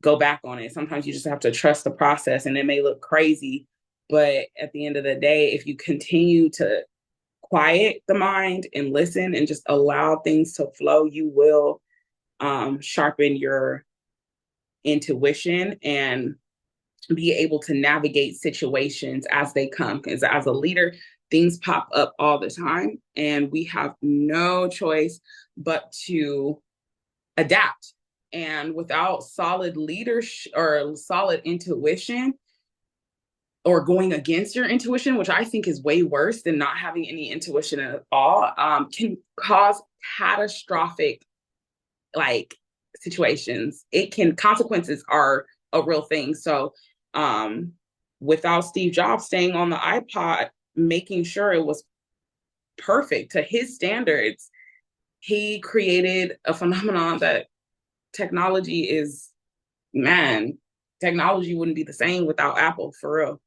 go back on it. Sometimes you just have to trust the process, and it may look crazy, but at the end of the day, if you continue to quiet the mind and listen and just allow things to flow, you will sharpen your intuition and be able to navigate situations as they come. Because as a leader, things pop up all the time, and we have no choice but to adapt. And without solid leadership or solid intuition, or going against your intuition, which I think is way worse than not having any intuition at all, can cause catastrophic like situations. Consequences are a real thing. So without Steve Jobs staying on the iPod, making sure it was perfect to his standards, he created a phenomenon that technology wouldn't be the same without Apple, for real.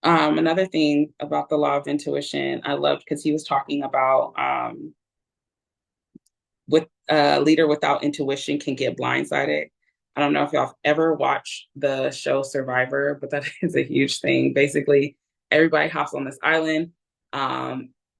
Another thing about the law of intuition I loved, because he was talking about with a leader without intuition can get blindsided. I don't know if y'all have ever watched the show Survivor, but that is a huge thing. Basically, everybody hops on this island.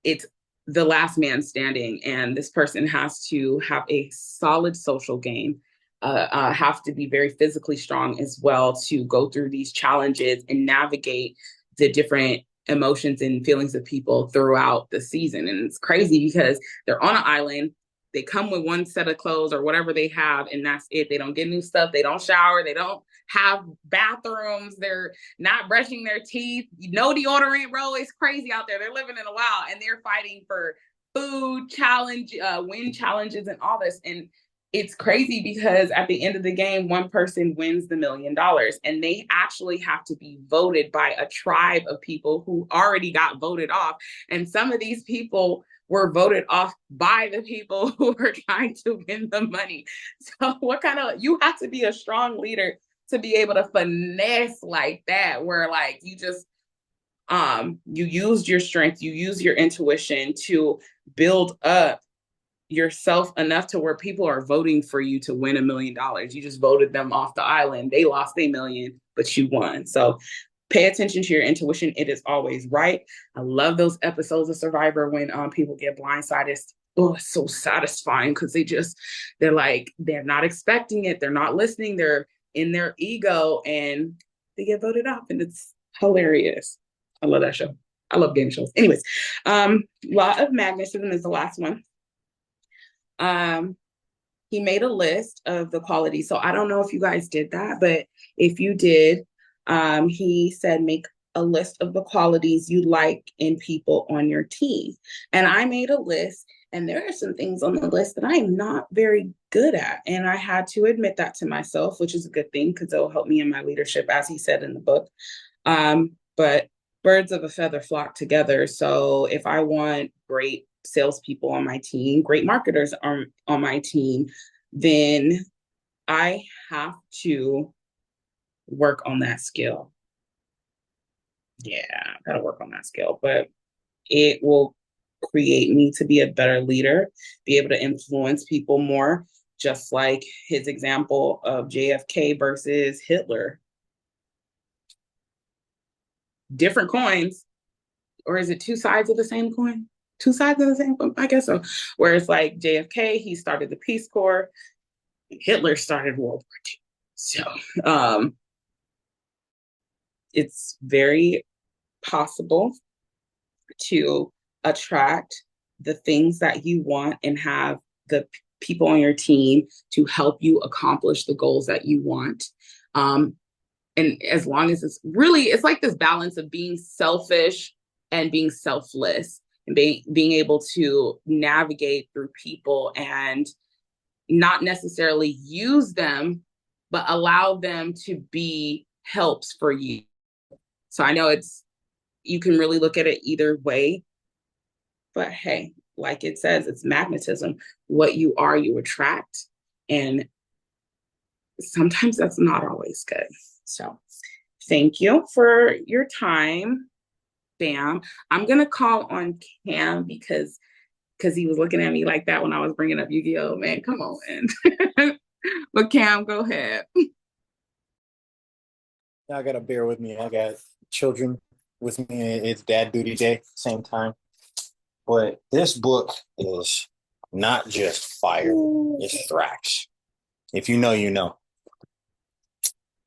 It's the last man standing, and this person has to have a solid social game, have to be very physically strong as well to go through these challenges and navigate the different emotions and feelings of people throughout the season. And it's crazy because they're on an island. They come with one set of clothes or whatever they have, and that's it. They don't get new stuff. They don't shower. They don't have bathrooms. They're not brushing their teeth. No deodorant, bro. It's crazy out there. They're living in a wild, and they're fighting for food challenge, win challenges, and all this. And it's crazy because at the end of the game, one person wins the $1 million, and they actually have to be voted by a tribe of people who already got voted off. And some of these people were voted off by the people who were trying to win the money. So you have to be a strong leader to be able to finesse like that, where like you just, you used your strength, you use your intuition to build up yourself enough to where people are voting for you to win $1 million. You just voted them off the island. They lost $1 million, but you won. So pay attention to your intuition. It is always right. I love those episodes of Survivor when people get blindsided. Oh, it's so satisfying because they're not expecting it. They're not listening. They're in their ego and they get voted off, and it's hilarious. I love that show. I love game shows. Anyways, Law of Magnetism is the last one. He made a list of the qualities. So I don't know if you guys did that, but if you did, he said, make a list of the qualities you like in people on your team. And I made a list, and there are some things on the list that I am not very good at. And I had to admit that to myself, which is a good thing because it will help me in my leadership, as he said in the book. But birds of a feather flock together. So if I want great salespeople on my team, great marketers on my team, then I have to work on that skill. Yeah, I gotta work on that skill, but it will create me to be a better leader, be able to influence people more, just like his example of JFK versus Hitler. Different coins, or is it two sides of the same coin? Two sides of the same coin? I guess so. Where it's like JFK, he started the Peace Corps, Hitler started World War II. So it's very possible to attract the things that you want and have the people on your team to help you accomplish the goals that you want. And as long as it's like this balance of being selfish and being selfless, and being able to navigate through people and not necessarily use them, but allow them to be helps for you. So I know you can really look at it either way, but hey, like it says, it's magnetism. What you are, you attract. And sometimes that's not always good. So thank you for your time, Bam. I'm going to call on Cam because he was looking at me like that when I was bringing up Yu-Gi-Oh! Man, come on, man. But Cam, go ahead. Y'all gotta bear with me. I got children with me. It's dad duty day, same time. But this book is not just fire, it's thrax. If you know, you know.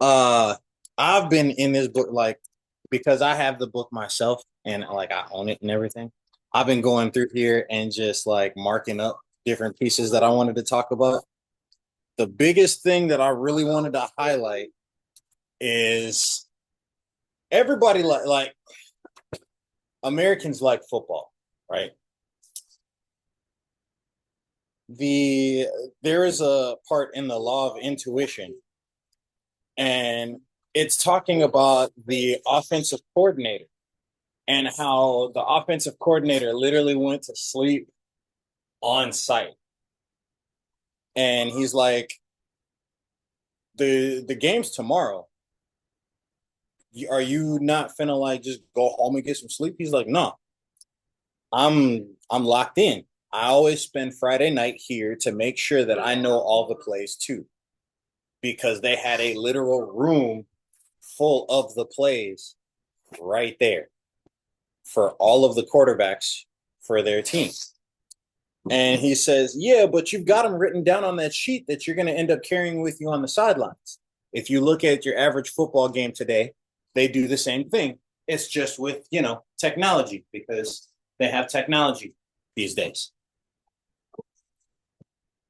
I've been in this book because I have the book myself and I own it and everything. I've been going through here and just marking up different pieces that I wanted to talk about. The biggest thing that I really wanted to highlight is everybody like Americans like football, right? There is a part in the law of intuition, and it's talking about the offensive coordinator and how the offensive coordinator literally went to sleep on site. And he's like, the game's tomorrow. Are you not finna just go home and get some sleep? He's like, no, I'm locked in. I always spend Friday night here to make sure that I know all the plays too, because they had a literal room full of the plays right there for all of the quarterbacks for their team. And he says, yeah, but you've got them written down on that sheet that you're going to end up carrying with you on the sidelines. If you look at your average football game today, they do the same thing. It's just with, technology, because they have technology these days.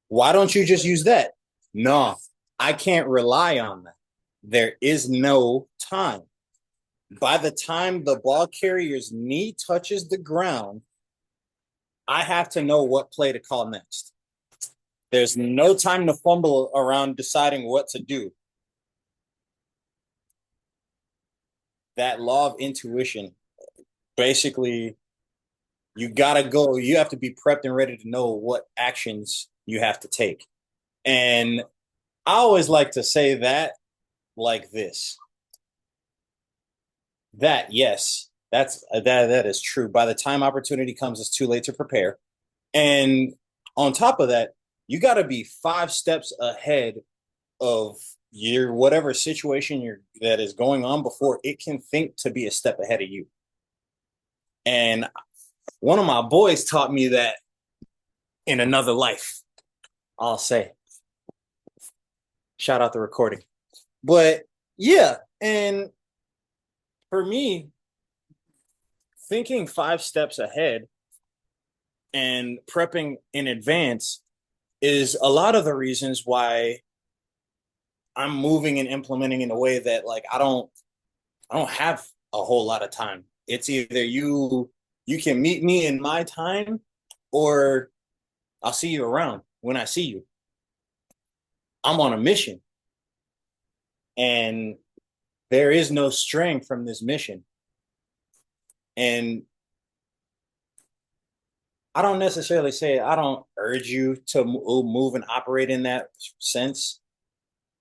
Why don't you just use that? No, I can't rely on that. There is no time. By the time the ball carrier's knee touches the ground, I have to know what play to call next. There's no time to fumble around deciding what to do. That law of intuition, basically, you got to go. You have to be prepped and ready to know what actions you have to take. And I always like to say that like this. That, yes, that is true. By the time opportunity comes, it's too late to prepare. And on top of that, you got to be 5 steps ahead of your whatever situation that is going on before it can think to be a step ahead of you. And one of my boys taught me that in another life, I'll say. Shout out the recording. But yeah, and for me, thinking 5 steps ahead and prepping in advance is a lot of the reasons why I'm moving and implementing in a way that I don't have a whole lot of time. It's either you can meet me in my time, or I'll see you around when I see you. I'm on a mission, and there is no straying from this mission. And I don't necessarily say, I don't urge you to move and operate in that sense,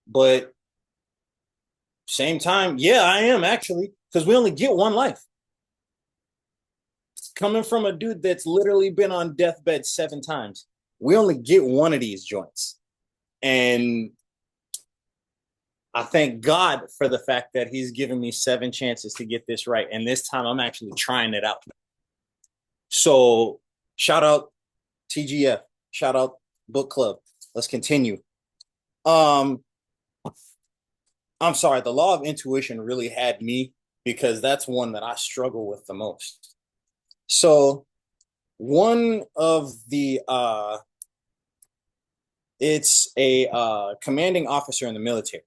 but same time, yeah, I am actually, because we only get one life. Coming from a dude that's literally been on deathbed 7 times, we only get one of these joints. And I thank God for the fact that he's given me 7 chances to get this right. And this time I'm actually trying it out. So shout out TGF, shout out Book Club. Let's continue. I'm sorry, the law of intuition really had me, because that's one that I struggle with the most. So one of the it's a commanding officer in the military,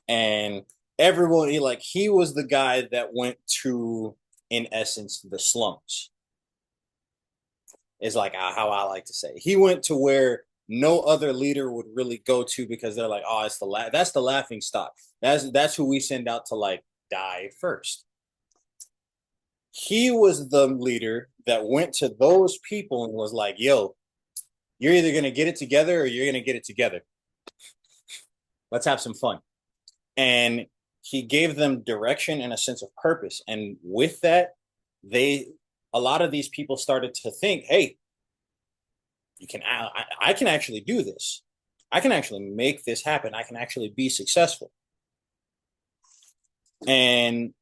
and everyone, he was the guy that went to, in essence, the slums, is like how I like to say. He went to where no other leader would really go to, because they're like, oh, it's that's the laughing stock. That's who we send out to die first. He was the leader that went to those people and was like, yo, you're either going to get it together or you're going to get it together. Let's have some fun. And he gave them direction and a sense of purpose. And with that, a lot of these people started to think, hey, I can actually do this. I can actually make this happen. I can actually be successful. And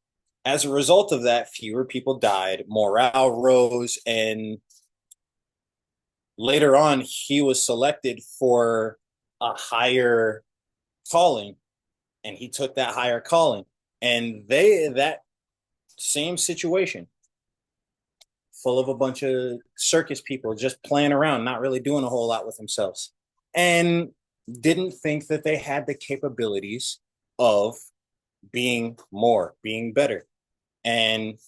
as a result of that, fewer people died, morale rose, and later on, he was selected for a higher calling, and he took that higher calling. And that same situation, full of a bunch of circus people just playing around, not really doing a whole lot with themselves, and didn't think that they had the capabilities of being more, being better. And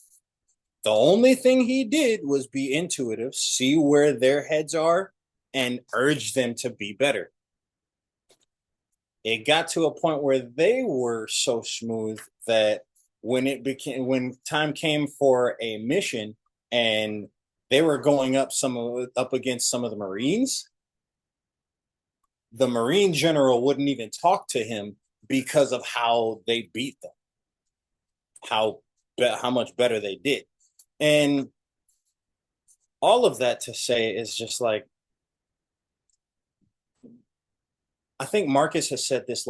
the only thing he did was be intuitive, see where their heads are, and urge them to be better. It got to a point where they were so smooth that when time came for a mission and they were going up against some of the Marines, the Marine general wouldn't even talk to him because of how they beat them, how much better they did. And all of that to say is just I think Marcus has said this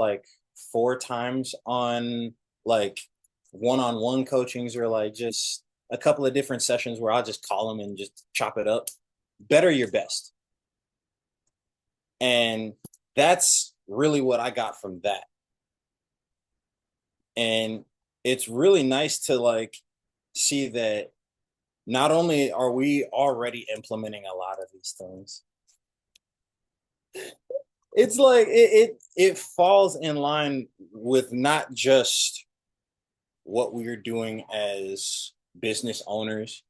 4 times on one-on-one coachings, or just a couple of different sessions where I'll just call him and just chop it up. Better your best. And that's really what I got from that. And it's really nice to see that not only are we already implementing a lot of these things, it's it falls in line with not just what we're doing as business owners.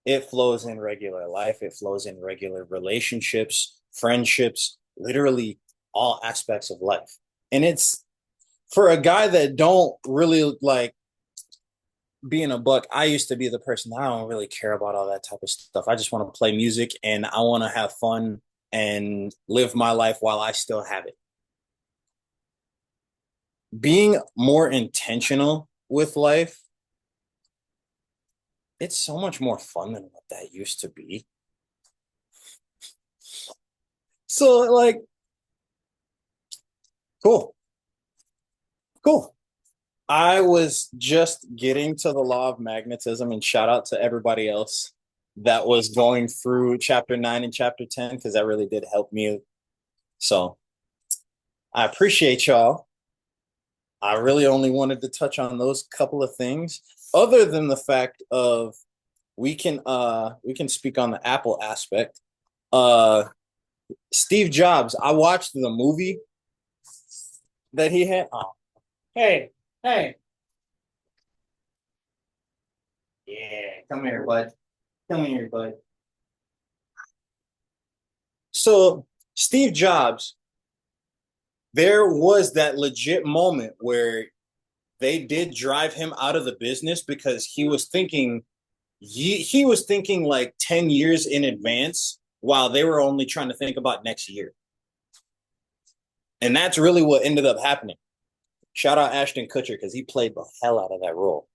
It flows in regular life. It flows in regular relationships, friendships, literally all aspects of life. And it's for a guy that don't really being a buck. I used to be the person, I don't really care about all that type of stuff. I just want to play music and I want to have fun and live my life while I still have it. Being more intentional with life, it's so much more fun than what that used to be. So cool. I was just getting to the law of magnetism, and shout out to everybody else that was going through chapter 9 and chapter 10, because that really did help me. So I appreciate y'all. I really only wanted to touch on those couple of things, other than the fact of we can speak on the Apple aspect. Steve Jobs, I watched the movie that he had. Oh, hey. Yeah, come here, bud. So Steve Jobs, there was that legit moment where they did drive him out of the business because he was thinking he was thinking like 10 years in advance while they were only trying to think about next year. And that's really what ended up happening. Shout out Ashton Kutcher because he played the hell out of that role.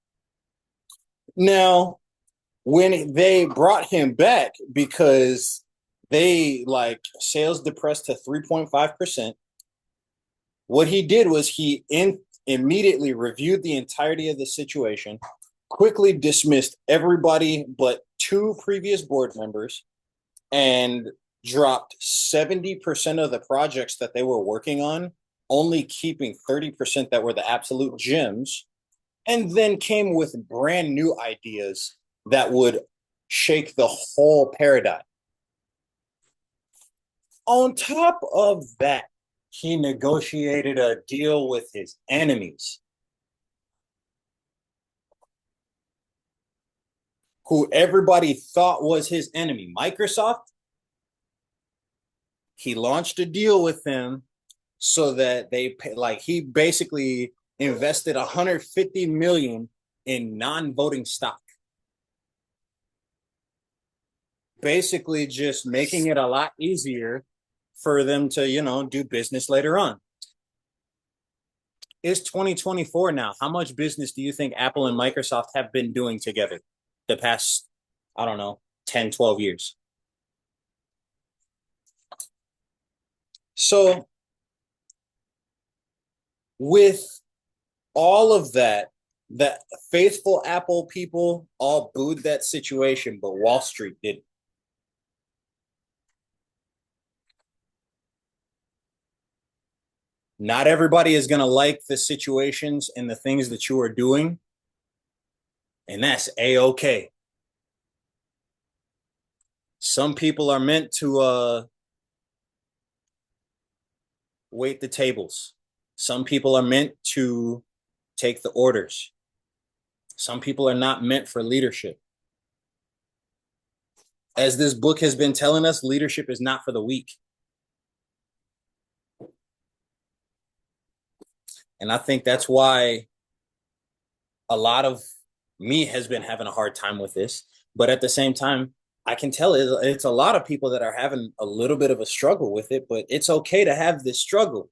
Now, when they brought him back because they like sales depressed to 3.5%, what he did was he immediately reviewed the entirety of the situation, quickly dismissed everybody but 2 previous board members, and dropped 70% of the projects that they were working on, only keeping 30% that were the absolute gems, and then came with brand new ideas that would shake the whole paradigm. On top of that, he negotiated a deal with his enemies, who everybody thought was his enemy, Microsoft. He launched a deal with them so that he basically invested 150 million in non-voting stock, basically just making it a lot easier for them to, do business later on. It's 2024 now. How much business do you think Apple and Microsoft have been doing together the past, I don't know, 10, 12 years? So with all of that, the faithful Apple people all booed that situation, but Wall Street didn't. Not everybody is going to like the situations and the things that you are doing, and that's A-okay. Some people are meant to wait the tables. Some people are meant to take the orders. Some people are not meant for leadership. As this book has been telling us, leadership is not for the weak. And I think that's why a lot of me has been having a hard time with this. But at the same time, I can tell it's a lot of people that are having a little bit of a struggle with it, but it's okay to have this struggle.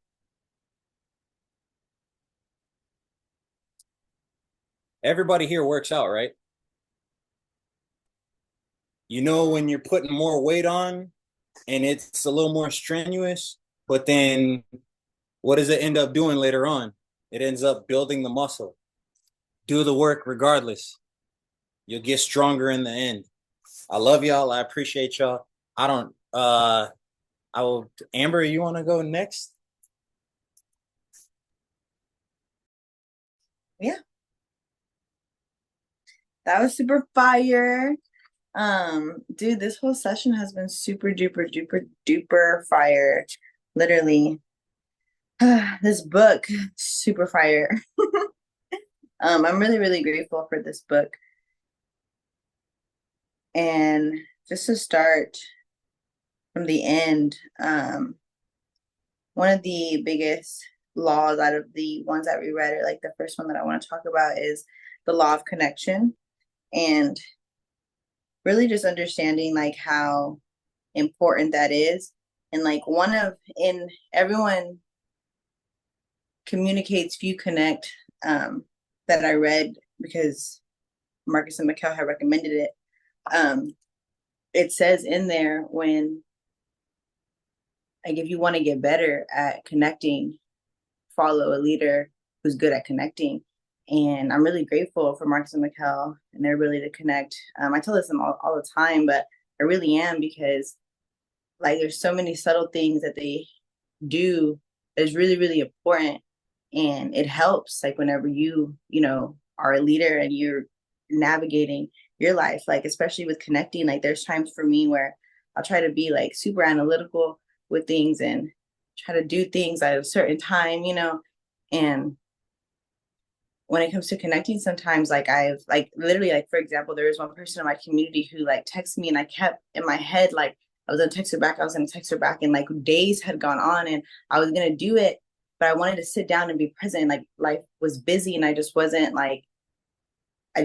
Everybody here works out, right? When you're putting more weight on and it's a little more strenuous, but then what does it end up doing later on? It ends up building the muscle. Do the work regardless. You'll get stronger in the end. I love y'all. I appreciate y'all. Amber, you want to go next? Yeah. That was super fire. Dude, this whole session has been super duper duper duper fire. Literally. This book, super fire. I'm really, really grateful for this book. And just to start from the end, one of the biggest laws out of the ones that we read, or like the first one that I want to talk about, is the law of connection. And really just understanding like how important that is. And like everyone communicates, few connect, that I read because Marcus and Mikkel had recommended it. It says in there, when like if you want to get better at connecting, follow a leader who's good at connecting. And I'm really grateful for Marcus and Mikkel and their ability to connect. I tell this them all the time, but I really am, because like there's so many subtle things that they do that is really, really important. And it helps like whenever you are a leader and you're navigating your life, like especially with connecting, like there's times for me where I'll try to be like super analytical with things and try to do things at a certain time, and when it comes to connecting, sometimes like I've like literally, like for example, there was one person in my community who like texted me, and I kept in my head like I was gonna text her back, and like days had gone on and I was gonna do it, but I wanted to sit down and be present. Like life was busy and I just wasn't like I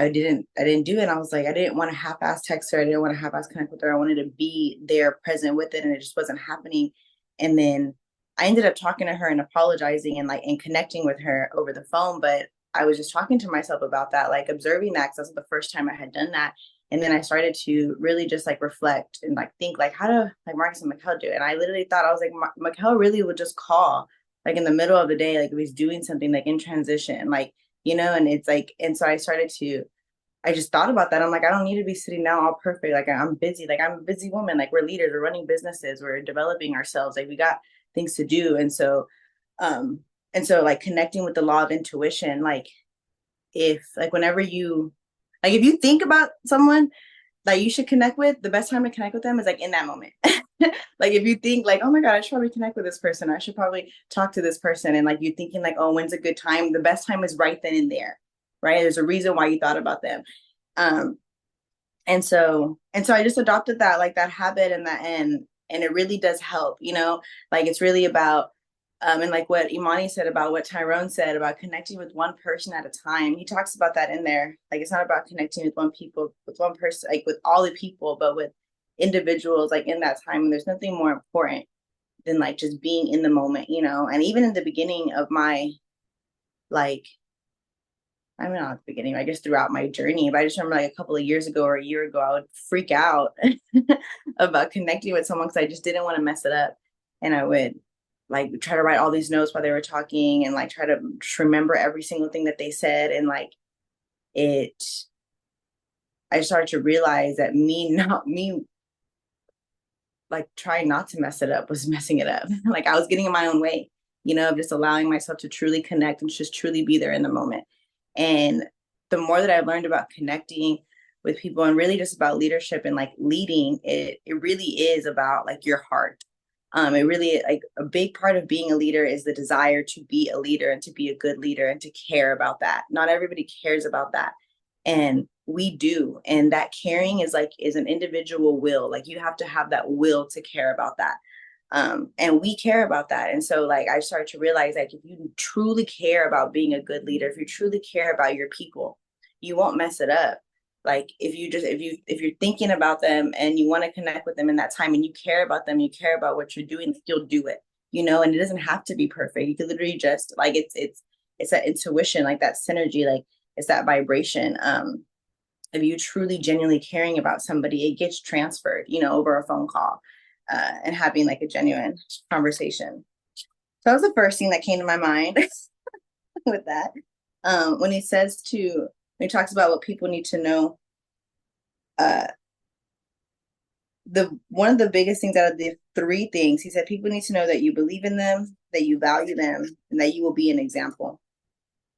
didn't do it. And I was like, I didn't want to half-ass text her. I didn't want to half-ass connect with her. I wanted to be there present with it, and it just wasn't happening. And then I ended up talking to her and apologizing and connecting with her over the phone. But I was just talking to myself about that, like observing that, because that's the first time I had done that. And then I started to really just like reflect and like think like, how do like Marcus and Mikkel do it? And I literally thought, I was like, Mikkel really would just call like in the middle of the day, like if he's doing something like in transition, like, you know, and it's like, and so I just thought about that. I'm like, I don't need to be sitting down all perfect. Like I'm busy, like I'm a busy woman, like we're leaders, we're running businesses, we're developing ourselves, like we got things to do. And so like connecting with the law of intuition, like if like whenever you, like if you think about someone that you should connect with, the best time to connect with them is like in that moment. Like if you think like, oh my God, I should probably connect with this person, I should probably talk to this person, and like you're thinking like, oh, when's a good time? The best time is right then and there, right? There's a reason why you thought about them. And so I just adopted that, like that habit and it really does help, you know, like it's really about and like what Imani said about what Tyrone said about connecting with one person at a time. He talks about that in there. Like it's not about connecting with one person, like with all the people, but with individuals like in that time. And there's nothing more important than like just being in the moment, you know. And even in the beginning of my like, I mean, not at the beginning, I guess throughout my journey, but I just remember like a couple of years ago or a year ago, I would freak out about connecting with someone because I just didn't want to mess it up. And I would like try to write all these notes while they were talking and like try to just remember every single thing that they said. And like I started to realize that me like trying not to mess it up was messing it up. Like I was getting in my own way, you know, of just allowing myself to truly connect and just truly be there in the moment. And the more that I've learned about connecting with people and really just about leadership and like leading, it really is about like your heart. It really, like a big part of being a leader is the desire to be a leader and to be a good leader and to care about that. Not everybody cares about that. And we do. And that caring is an individual will. Like you have to have that will to care about that. And we care about that. And so like I started to realize like if you truly care about being a good leader, if you truly care about your people, you won't mess it up. Like if you're thinking about them and you want to connect with them in that time and you care about them, you care about what you're doing, you'll do it, you know. And it doesn't have to be perfect. You could literally just like it's that intuition, like that synergy, like it's that vibration. If you truly genuinely caring about somebody, it gets transferred, you know, over a phone call. And having like a genuine conversation. So that was the first thing that came to my mind with that. When he talks about what people need to know, one of the biggest things out of the three things, he said, people need to know that you believe in them, that you value them, and that you will be an example.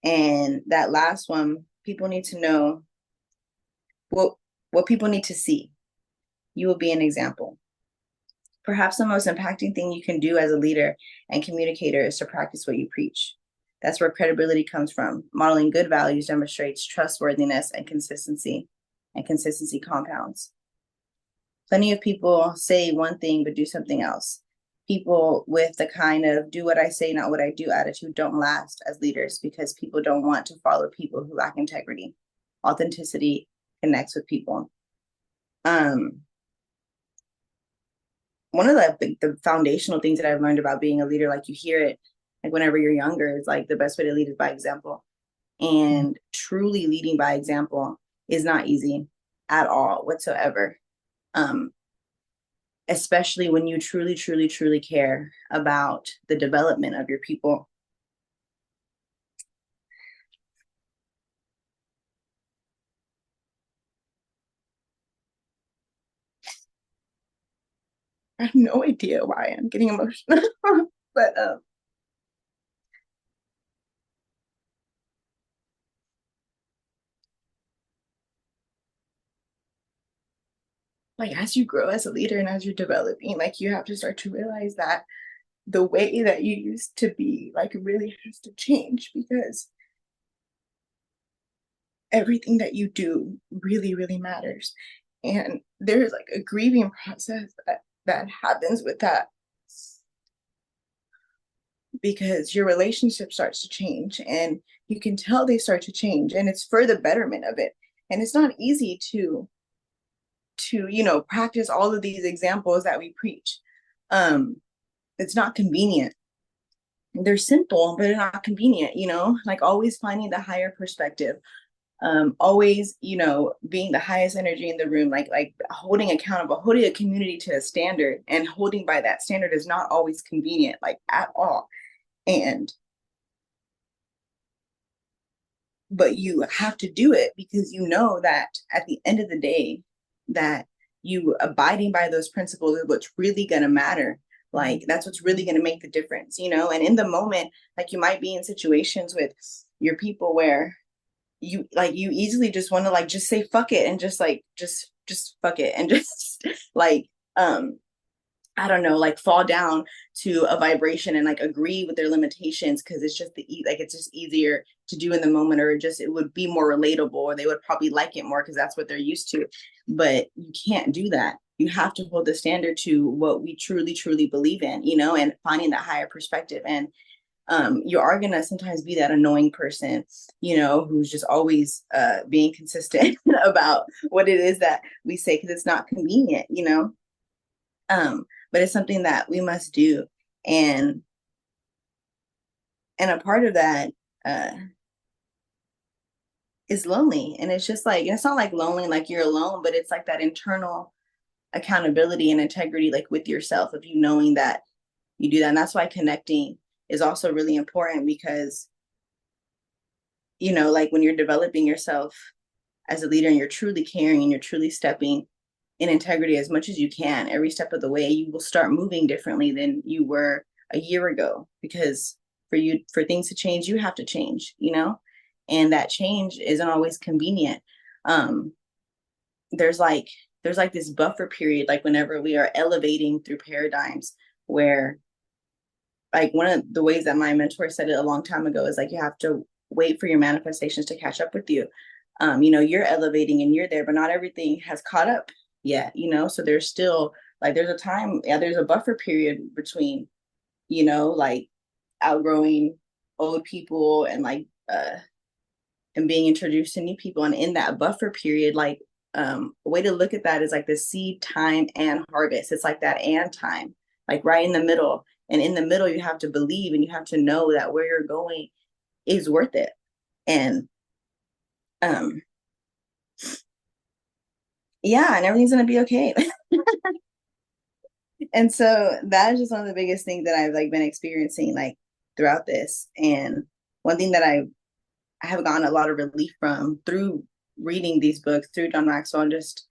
And that last one, people need to know what people need to see. You will be an example. Perhaps the most impacting thing you can do as a leader and communicator is to practice what you preach. That's where credibility comes from. Modeling good values demonstrates trustworthiness and consistency compounds. Plenty of people say one thing but do something else. People with the kind of do what I say, not what I do attitude don't last as leaders because people don't want to follow people who lack integrity. Authenticity connects with people. One of the foundational things that I've learned about being a leader, like you hear it, like whenever you're younger, is like the best way to lead is by example. And truly leading by example is not easy at all whatsoever. Especially when you truly, truly, truly care about the development of your people. I have no idea why I'm getting emotional, but like as you grow as a leader and as you're developing, like you have to start to realize that the way that you used to be like really has to change because everything that you do really, really matters. And there's like a grieving process that happens with that. because your relationship starts to change, and you can tell they start to change, and it's for the betterment of it. And it's not easy to practice all of these examples that we preach. It's not convenient. They're simple, but they're not convenient, like always finding the higher perspective, always, being the highest energy in the room, like holding accountable, holding a community to a standard, and holding by that standard is not always convenient, like at all. But you have to do it because you know that at the end of the day, that you abiding by those principles is what's really going to matter. Like, that's what's really going to make the difference, and in the moment, like, you might be in situations with your people where you easily just want to like just say fuck it and just fuck it and just like I don't know, like fall down to a vibration and like agree with their limitations because it's just it's just easier to do in the moment, or just it would be more relatable, or they would probably like it more because that's what they're used to. But you can't do that. You have to hold the standard to what we truly, truly believe in, and finding that higher perspective. And you are going to sometimes be that annoying person, who's just always being consistent about what it is that we say because it's not convenient, but it's something that we must do. And a part of that is lonely. And it's just like, it's not like lonely like you're alone, but it's like that internal accountability and integrity, like with yourself, of you knowing that you do that. And that's why connecting is also really important, because like when you're developing yourself as a leader and you're truly caring and you're truly stepping in integrity as much as you can every step of the way, you will start moving differently than you were a year ago, because for things to change, you have to change, and that change isn't always convenient. There's like this buffer period, like whenever we are elevating through paradigms, where like one of the ways that my mentor said it a long time ago is like, you have to wait for your manifestations to catch up with you. You're elevating and you're there, but not everything has caught up yet, so there's still like, there's a time, there's a buffer period between, like outgrowing old people and like and being introduced to new people. And in that buffer period, like a way to look at that is like the seed time and harvest. It's like that and time, like right in the middle. And in the middle, you have to believe and you have to know that where you're going is worth it. And yeah, and everything's going to be okay. And so that is just one of the biggest things that I've like been experiencing like throughout this. And one thing that I have gotten a lot of relief from through reading these books, through John Maxwell, and just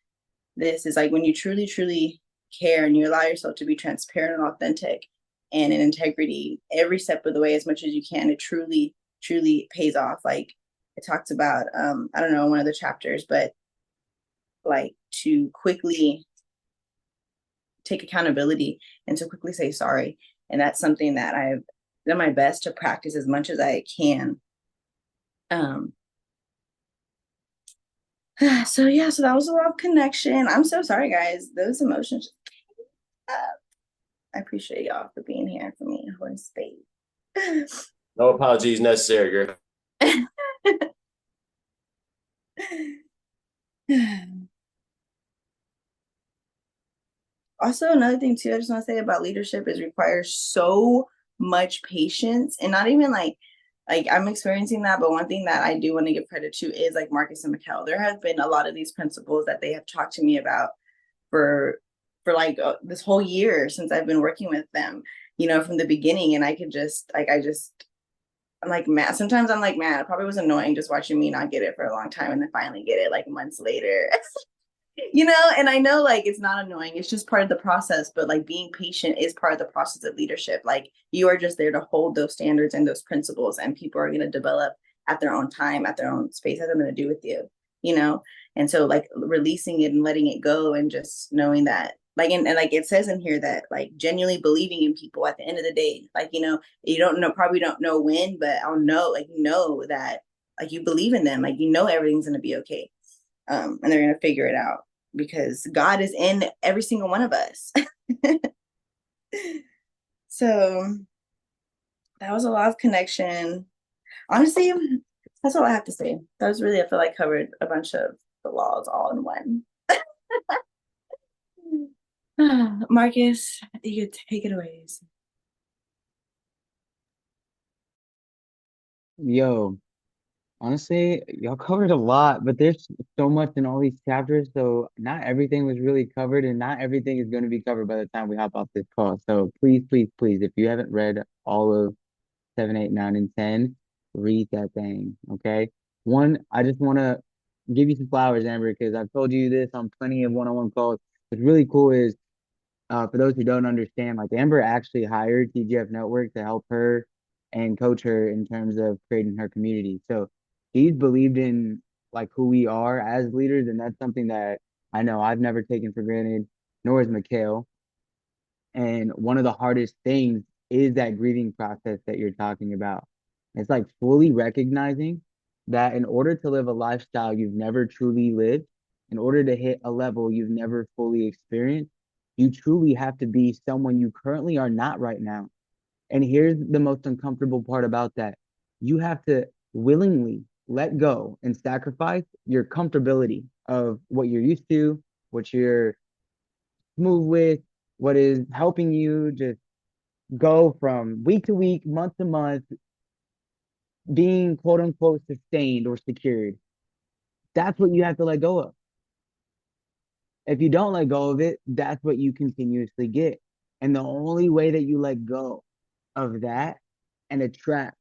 this is like, when you truly, truly care and you allow yourself to be transparent and authentic and in integrity every step of the way as much as you can, it truly, truly pays off. Like it talks about, I don't know, one of the chapters, but like to quickly take accountability and to quickly say sorry. And that's something that I've done my best to practice as much as I can. So yeah, so that was a lot of connection. I'm so sorry, guys. Those emotions. I appreciate y'all for being here for me, holding space. No apologies necessary, girl. Also, another thing too, I just want to say about leadership is requires so much patience, and not even like I'm experiencing that, but one thing that I do want to give credit to is like Marcus and Mikkel. There have been a lot of these principles that they have talked to me about for like this whole year since I've been working with them, from the beginning. And I could just like, I'm like mad. Sometimes I'm like, man, it probably was annoying just watching me not get it for a long time and then finally get it like months later. And I know like it's not annoying, it's just part of the process, but like being patient is part of the process of leadership. Like you are just there to hold those standards and those principles, and people are going to develop at their own time, at their own space, has nothing to do with you, and so like releasing it and letting it go, and just knowing that like, and like it says in here that like genuinely believing in people at the end of the day, like, you don't know, probably don't know when, but I'll know, like, that like you believe in them, like, everything's going to be okay. And they're going to figure it out because God is in every single one of us. So that was a lot of connection. Honestly, that's all I have to say. That was really, I feel like, covered a bunch of the laws all in one. Marcus, you could take it away. Yo, honestly, y'all covered a lot, but there's so much in all these chapters, so not everything was really covered, and not everything is going to be covered by the time we hop off this call. So please, please, please, if you haven't read all of 7, 8, 9, and 10, read that thing. Okay. One, I just want to give you some flowers, Amber, because I've told you this on plenty of one-on-one calls. What's really cool is, for those who don't understand, like Amber actually hired TGF Network to help her and coach her in terms of creating her community. So she's believed in like who we are as leaders, and that's something that I know I've never taken for granted, nor has Mikhail. And one of the hardest things is that grieving process that you're talking about. It's like fully recognizing that in order to live a lifestyle you've never truly lived, in order to hit a level you've never fully experienced, you truly have to be someone you currently are not right now. And here's the most uncomfortable part about that. You have to willingly let go and sacrifice your comfortability of what you're used to, what you're smooth with, what is helping you just go from week to week, month to month, being quote unquote sustained or secured. That's what you have to let go of. If you don't let go of it, that's what you continuously get. And the only way that you let go of that and attract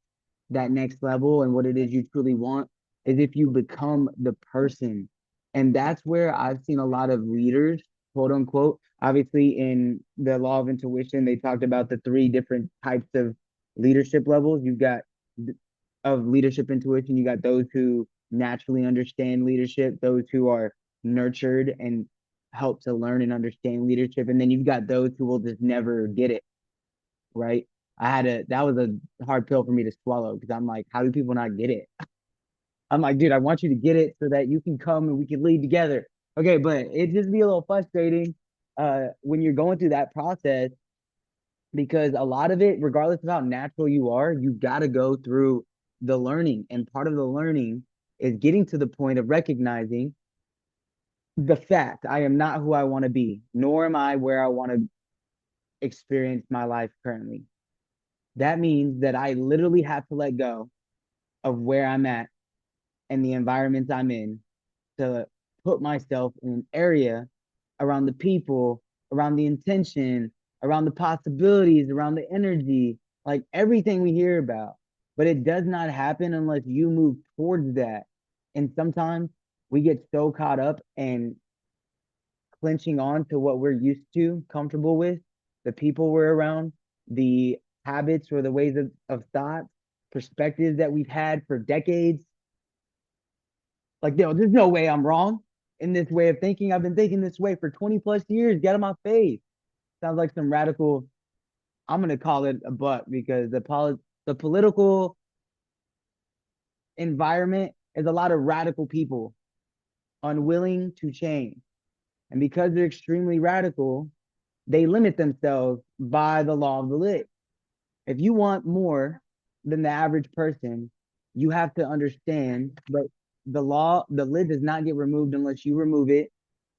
that next level and what it is you truly want is if you become the person. And that's where I've seen a lot of leaders, quote unquote. Obviously, in the law of intuition, they talked about the 3 different types of leadership levels. You've got of leadership intuition, you got those who naturally understand leadership, those who are nurtured and help to learn and understand leadership. And then you've got those who will just never get it, right? That was a hard pill for me to swallow because I'm like, how do people not get it? I'm like, dude, I want you to get it so that you can come and we can lead together. Okay, but it just be a little frustrating when you're going through that process because a lot of it, regardless of how natural you are, you got to go through the learning. And part of the learning is getting to the point of recognizing the fact I am not who I want to be, nor am I where I want to experience my life currently. That means that I literally have to let go of where I'm at and the environments I'm in to put myself in an area around the people, around the intention, around the possibilities, around the energy, like everything we hear about. But it does not happen unless you move towards that. And sometimes we get so caught up and clinching on to what we're used to, comfortable with, the people we're around, the habits or the ways of thought, perspectives that we've had for decades. Like, there's no way I'm wrong in this way of thinking. I've been thinking this way for 20 plus years. Get on my face. Sounds like some radical, I'm going to call it a butt because the political environment is a lot of radical people unwilling to change. And because they're extremely radical, they limit themselves by the law of the lid. If you want more than the average person, you have to understand that the lid does not get removed unless you remove it.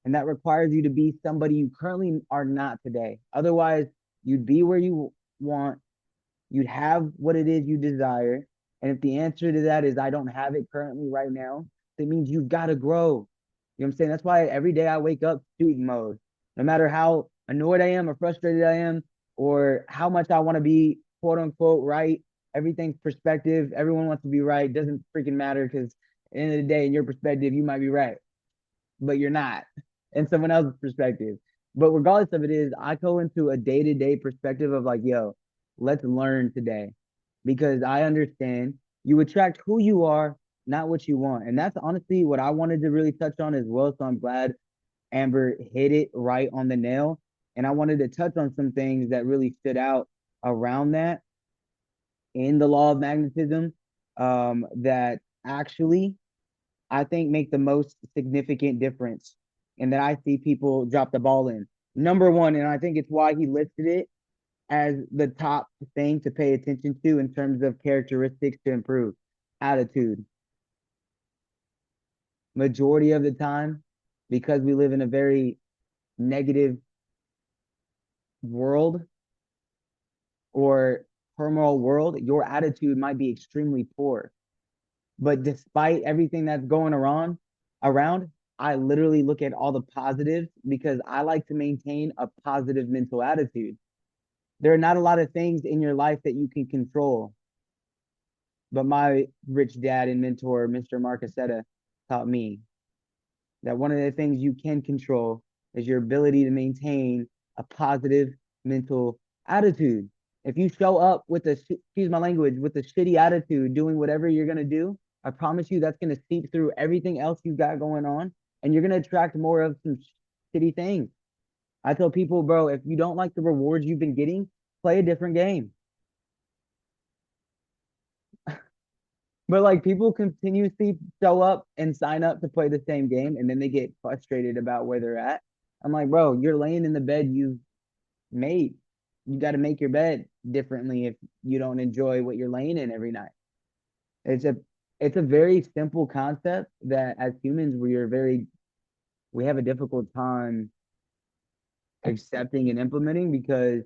And that requires you to be somebody you currently are not today. Otherwise, you'd be where you want, you'd have what it is you desire. And if the answer to that is I don't have it currently right now, that means you've got to grow. You know what I'm saying? That's why every day I wake up student mode. No matter how annoyed I am or frustrated I am, or how much I want to be quote unquote right. Everything's perspective. Everyone wants to be right. Doesn't freaking matter because at the end of the day, in your perspective, you might be right, but you're not in someone else's perspective. But regardless of it is, I go into a day-to-day perspective of like, yo, let's learn today. Because I understand you attract who you are, not what you want. And that's honestly what I wanted to really touch on as well. So I'm glad Amber hit it right on the nail. And I wanted to touch on some things that really stood out around that in the law of magnetism that actually I think make the most significant difference and that I see people drop the ball in. Number one, and I think it's why he listed it as the top thing to pay attention to in terms of characteristics to improve. Attitude. Majority of the time, because we live in a very negative world or turmoil world, your attitude might be extremely poor. But despite everything that's going around, I literally look at all the positives because I like to maintain a positive mental attitude. There are not a lot of things in your life that you can control. But my rich dad and mentor, Mr. Marcusetta, taught me that one of the things you can control is your ability to maintain a positive mental attitude. If you show up with excuse my language, with a shitty attitude, doing whatever you're going to do, I promise you that's going to seep through everything else you've got going on, and you're going to attract more of some shitty things. I tell people, bro, if you don't like the rewards you've been getting, play a different game. But like people continuously show up and sign up to play the same game, and then they get frustrated about where they're at. I'm like, bro, you're laying in the bed you've made. You got to make your bed differently if you don't enjoy what you're laying in every night. It's a very simple concept that as humans we have a difficult time accepting and implementing because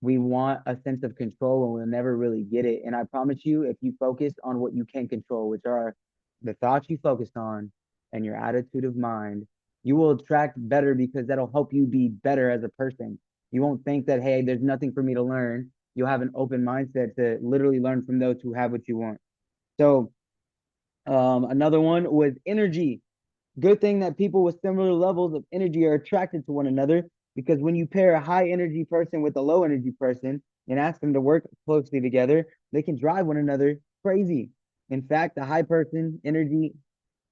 we want a sense of control and we'll never really get it. And I promise you, if you focus on what you can control, which are the thoughts you focus on and your attitude of mind, you will attract better because that'll help you be better as a person. You won't think that, hey, there's nothing for me to learn. You'll have an open mindset to literally learn from those who have what you want. So another one was energy. Good thing that people with similar levels of energy are attracted to one another, because when you pair a high energy person with a low energy person and ask them to work closely together, they can drive one another crazy. In fact, the high person energy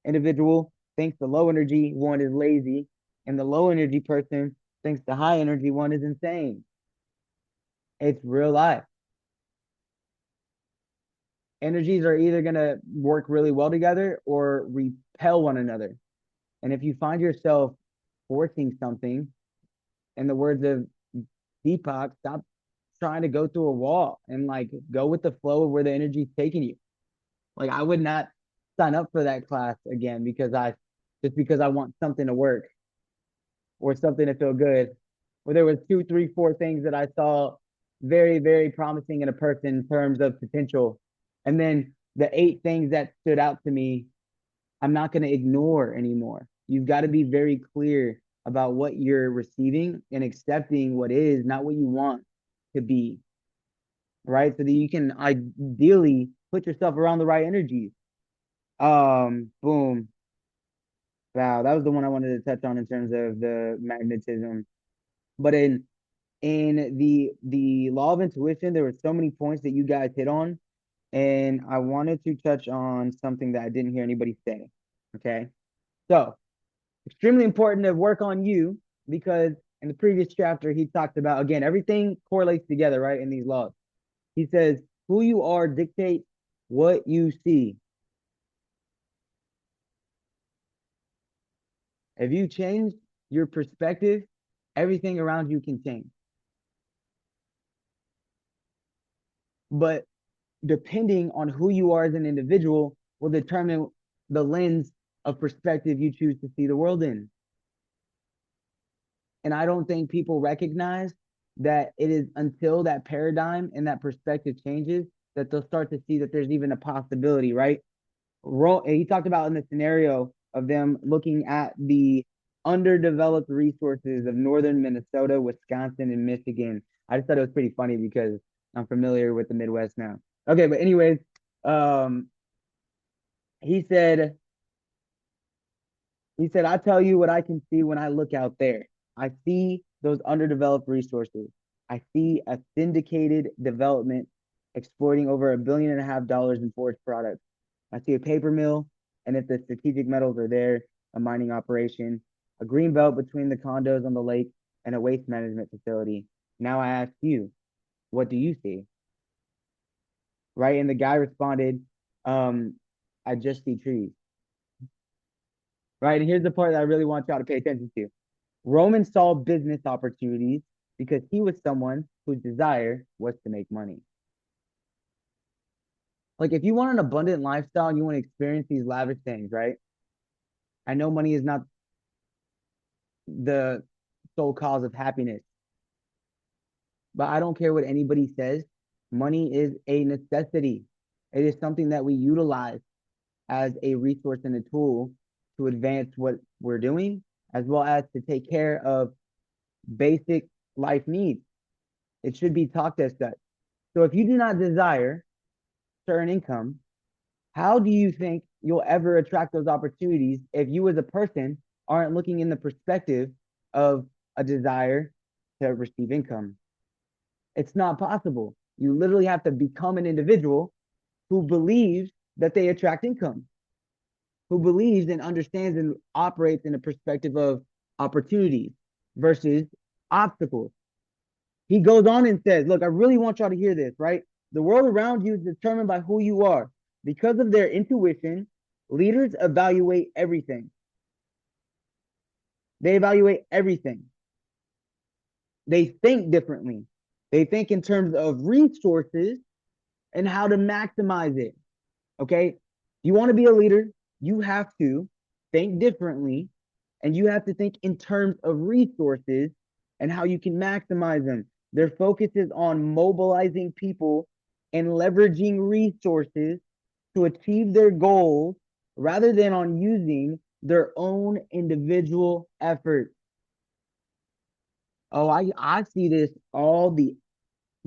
individual thinks the low energy one is lazy, and the low energy person thinks the high energy one is insane. It's real life. Energies are either going to work really well together or repel one another. And if you find yourself forcing something, in the words of Deepak, stop trying to go through a wall and like go with the flow of where the energy's taking you. Like I would not sign up for that class again because I want something to work or something to feel good. Where there was 2, 3, 4 things that I saw very, very promising in a person in terms of potential. And then the 8 things that stood out to me, I'm not going to ignore anymore. You've got to be very clear about what you're receiving and accepting what is, not what you want to be. Right? So that you can ideally put yourself around the right energies. Boom. Wow, that was the one I wanted to touch on in terms of the magnetism. But in the law of intuition, there were so many points that you guys hit on, and I wanted to touch on something that I didn't hear anybody say. Okay, so extremely important to work on you, because in the previous chapter he talked about, again, everything correlates together, right? In these laws, he says who you are dictates what you see. If you change your perspective, everything around you can change. But depending on who you are as an individual will determine the lens of perspective you choose to see the world in. And I don't think people recognize that it is until that paradigm and that perspective changes that they'll start to see that there's even a possibility, right? He talked about in the scenario of them looking at the underdeveloped resources of northern Minnesota, Wisconsin, and Michigan. I just thought it was pretty funny because I'm familiar with the Midwest now. Okay, but anyways, he said, I tell you what I can see when I look out there. I see those underdeveloped resources. I see a syndicated development exploiting over $1.5 billion in forest products. I see a paper mill, and if the strategic metals are there, a mining operation, a green belt between the condos on the lake, and a waste management facility. Now I ask you, what do you see? Right? And the guy responded, I just see trees. Right? And here's the part that I really want y'all to pay attention to. Roman saw business opportunities because he was someone whose desire was to make money. Like if you want an abundant lifestyle and you want to experience these lavish things, right? I know money is not the sole cause of happiness, but I don't care what anybody says. Money is a necessity. It is something that we utilize as a resource and a tool to advance what we're doing, as well as to take care of basic life needs. It should be talked as such. So if you do not desire certain income, how do you think you'll ever attract those opportunities if you as a person aren't looking in the perspective of a desire to receive income? It's not possible. You literally have to become an individual who believes that they attract income, who believes and understands and operates in a perspective of opportunities versus obstacles. He goes on and says, look, I really want y'all to hear this, right? The world around you is determined by who you are. Because of their intuition, leaders evaluate everything. They evaluate everything. They think differently. They think in terms of resources and how to maximize it. Okay? You want to be a leader, you have to think differently, and you have to think in terms of resources and how you can maximize them. Their focus is on mobilizing people and leveraging resources to achieve their goals rather than on using their own individual efforts. Oh, I see this all the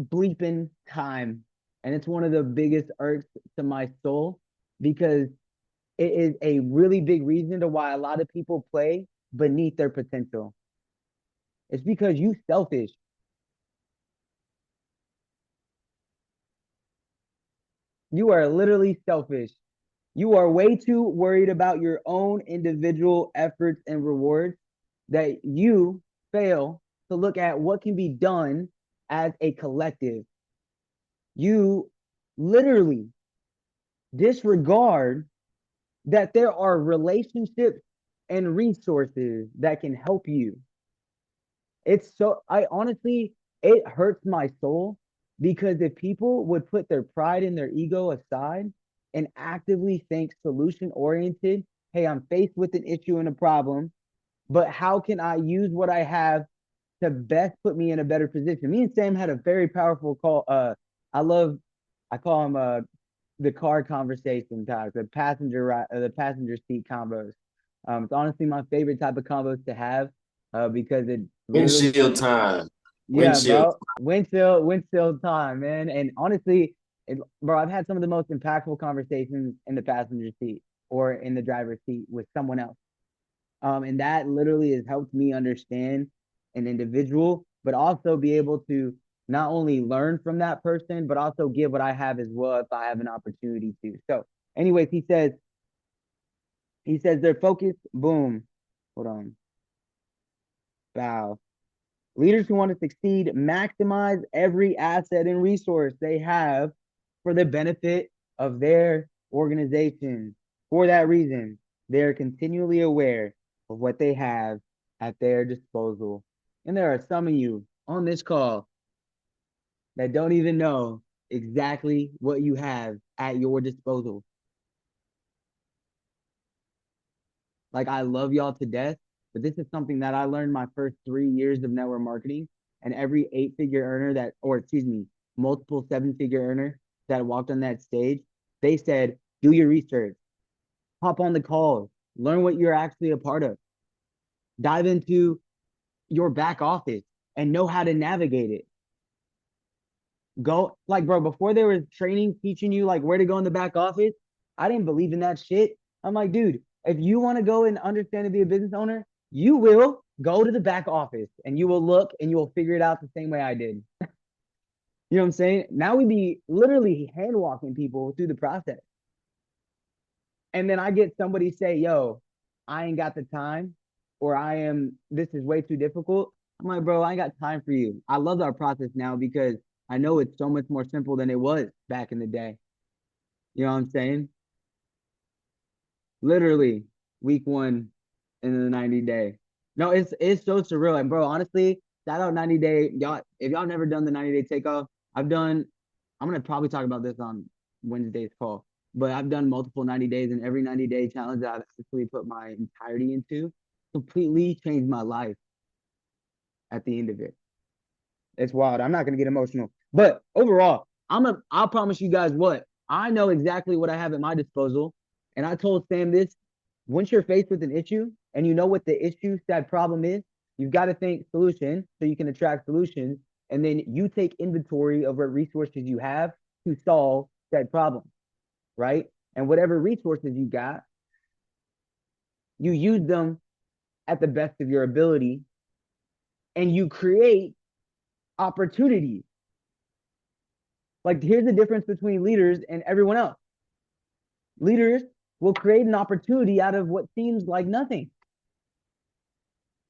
bleeping time. And it's one of the biggest irks to my soul because it is a really big reason to why a lot of people play beneath their potential. It's because you selfish. You are literally selfish. You are way too worried about your own individual efforts and rewards that you fail to look at what can be done as a collective. You literally disregard that there are relationships and resources that can help you. It's so, I honestly, it hurts my soul because if people would put their pride and their ego aside and actively think solution oriented, hey, I'm faced with an issue and a problem, but how can I use what I have to best put me in a better position? Me and Sam had a very powerful call. I call him the car conversation talk, the passenger seat combos. It's honestly my favorite type of combos to have because it literally, Windshield time. yeah, Windshield. bro, windshield time, man. And honestly, bro, I've had some of the most impactful conversations in the passenger seat or in the driver's seat with someone else. And that literally has helped me understand an individual, but also be able to not only learn from that person, but also give what I have as well if I have an opportunity to. So, anyways, he says their focus, boom. Hold on. Wow. Leaders who want to succeed maximize every asset and resource they have for the benefit of their organization. For that reason, they are continually aware of what they have at their disposal. And there are some of you on this call that don't even know exactly what you have at your disposal. Like, I love y'all to death, but this is something that I learned my first 3 years of network marketing. And every 8-figure earner that, or excuse me, multiple 7-figure earner that walked on that stage, they said, do your research, hop on the calls, learn what you're actually a part of, dive into your back office and know how to navigate it. Go, like, bro, before there was training teaching you like where to go in the back office, I didn't believe in that shit. I'm like, dude, if you want to go and understand to be a business owner, you will go to the back office and you will look and you will figure it out the same way I did. You know what I'm saying? Now we be literally hand walking people through the process. And then I get somebody say, yo, I ain't got the time, or this is way too difficult. I'm like, bro, I ain't got time for you. I love our process now because I know it's so much more simple than it was back in the day. You know what I'm saying? Literally week 1 in the 90 day. No, it's so surreal. And bro, honestly, shout out 90 day. Y'all, if y'all never done the 90-day takeoff, I'm gonna probably talk about this on Wednesday's call, but I've done multiple 90 days, and every 90-day challenge that I've actually put my entirety into completely changed my life at the end of it. It's wild. I'm not gonna get emotional, but overall, I'll promise you guys what I know exactly what I have at my disposal, and I told Sam this: once you're faced with an issue and you know what the issue, that problem is, you've got to think solution so you can attract solutions, and then you take inventory of what resources you have to solve that problem, right? And whatever resources you got, you use them at the best of your ability, and you create opportunities. Like, here's the difference between leaders and everyone else. Leaders will create an opportunity out of what seems like nothing.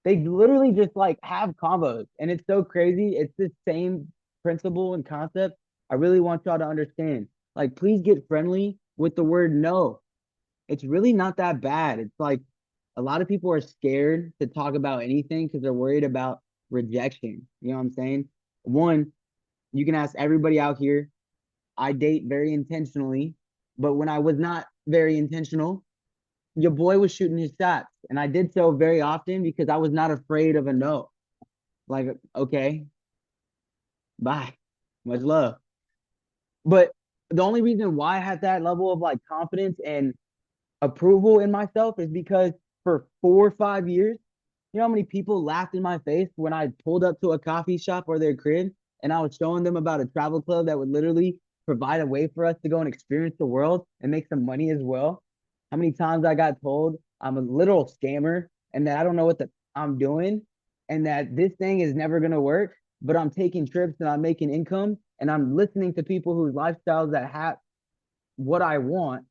They literally just like have combos, and it's so crazy. It's the same principle and concept. I really want y'all to understand. Like, please get friendly with the word no. It's really not that bad. It's like a lot of people are scared to talk about anything because they're worried about rejection. You know what I'm saying? One, you can ask everybody out here. I date very intentionally, but when I was not very intentional, your boy was shooting his shots. And I did so very often because I was not afraid of a no. Like, okay, bye. Much love. But the only reason why I had that level of like confidence and approval in myself is because for 4 or 5 years, you know how many people laughed in my face when I pulled up to a coffee shop or their crib and I was showing them about a travel club that would literally provide a way for us to go and experience the world and make some money as well? How many times I got told I'm a literal scammer and that I don't know what I'm doing and that this thing is never going to work, but I'm taking trips and I'm making income and I'm listening to people whose lifestyles that have what I want.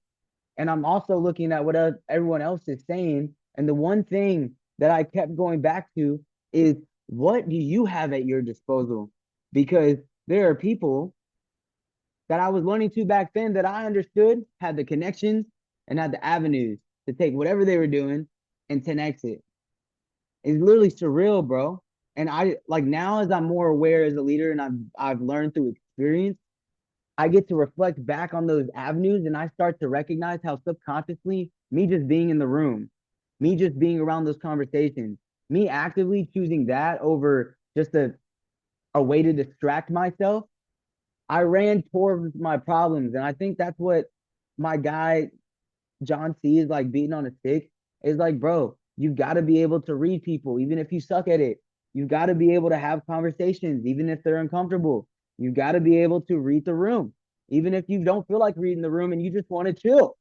And I'm also looking at what everyone else is saying. And the one thing that I kept going back to is, what do you have at your disposal? Because there are people that I was learning to back then that I understood had the connections and had the avenues to take whatever they were doing and 10x it. It's literally surreal, bro. And I like, now as I'm more aware as a leader and I've learned through experience, I get to reflect back on those avenues and I start to recognize how subconsciously me just being in the room, me just being around those conversations, me actively choosing that over just a way to distract myself, I ran towards my problems. And I think that's what my guy John C is like beating on a stick. Is like, bro, you got to be able to read people, even if you suck at it. You got to be able to have conversations, even if they're uncomfortable. You got to be able to read the room, even if you don't feel like reading the room and you just want to chill.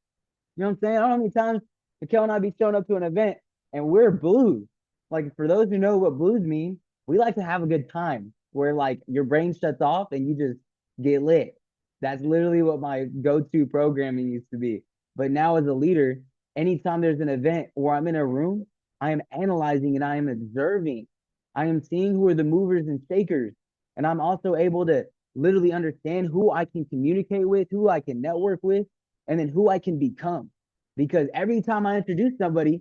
You know what I'm saying? I don't know how many times Mikkel and I be showing up to an event and we're blues. Like, for those who know what blues mean, we like to have a good time where like your brain shuts off and you just get lit. That's literally what my go-to programming used to be. But now as a leader, anytime there's an event or I'm in a room, I am analyzing and I am observing. I am seeing who are the movers and shakers. And I'm also able to literally understand who I can communicate with, who I can network with, and then who I can become. Because every time I introduce somebody,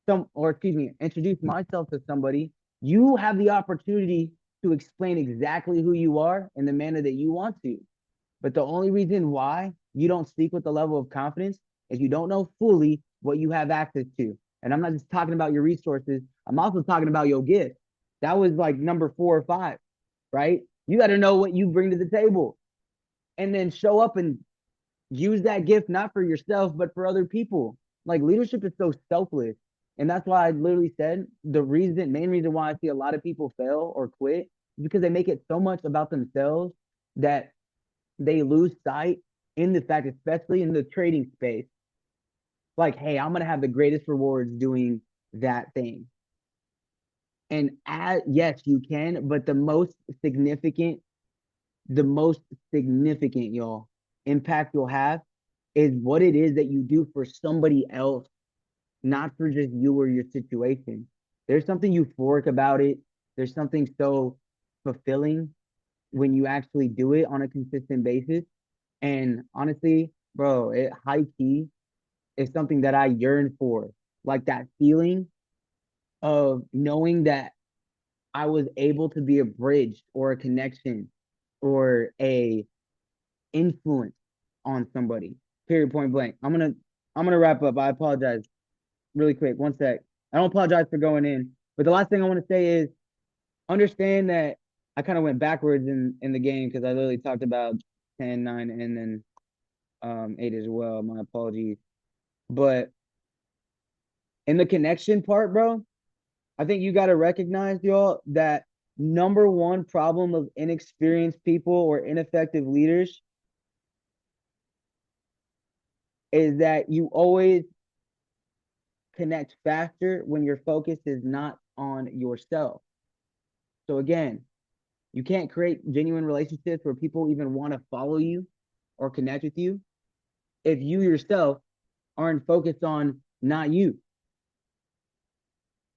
introduce myself to somebody, you have the opportunity to explain exactly who you are in the manner that you want to. But the only reason why you don't speak with the level of confidence is you don't know fully what you have access to. And I'm not just talking about your resources. I'm also talking about your gift. That was like number 4 or 5, right? You got to know what you bring to the table and then show up and use that gift, not for yourself, but for other people. Like, leadership is so selfless. And that's why I literally said main reason why I see a lot of people fail or quit is because they make it so much about themselves that they lose sight in the fact, especially in the trading space, like, hey, I'm going to have the greatest rewards doing that thing. And yes, you can, but the most significant, y'all, impact you'll have is what it is that you do for somebody else, not for just you or your situation. There's something euphoric about it. There's something so fulfilling when you actually do it on a consistent basis. And honestly, bro, high key is something that I yearn for. Like, that feeling of knowing that I was able to be a bridge or a connection or a influence on somebody. Period, point blank. I'm gonna wrap up. I apologize really quick. One sec. I don't apologize for going in, but the last thing I want to say is understand that I kind of went backwards in the game because I literally talked about 10, 9, and then 8 as well. My apologies. But in the connection part, bro, I think you got to recognize, y'all, that number one problem of inexperienced people or ineffective leaders is that you always connect faster when your focus is not on yourself. So again, you can't create genuine relationships where people even want to follow you or connect with you if you yourself aren't focused on not you.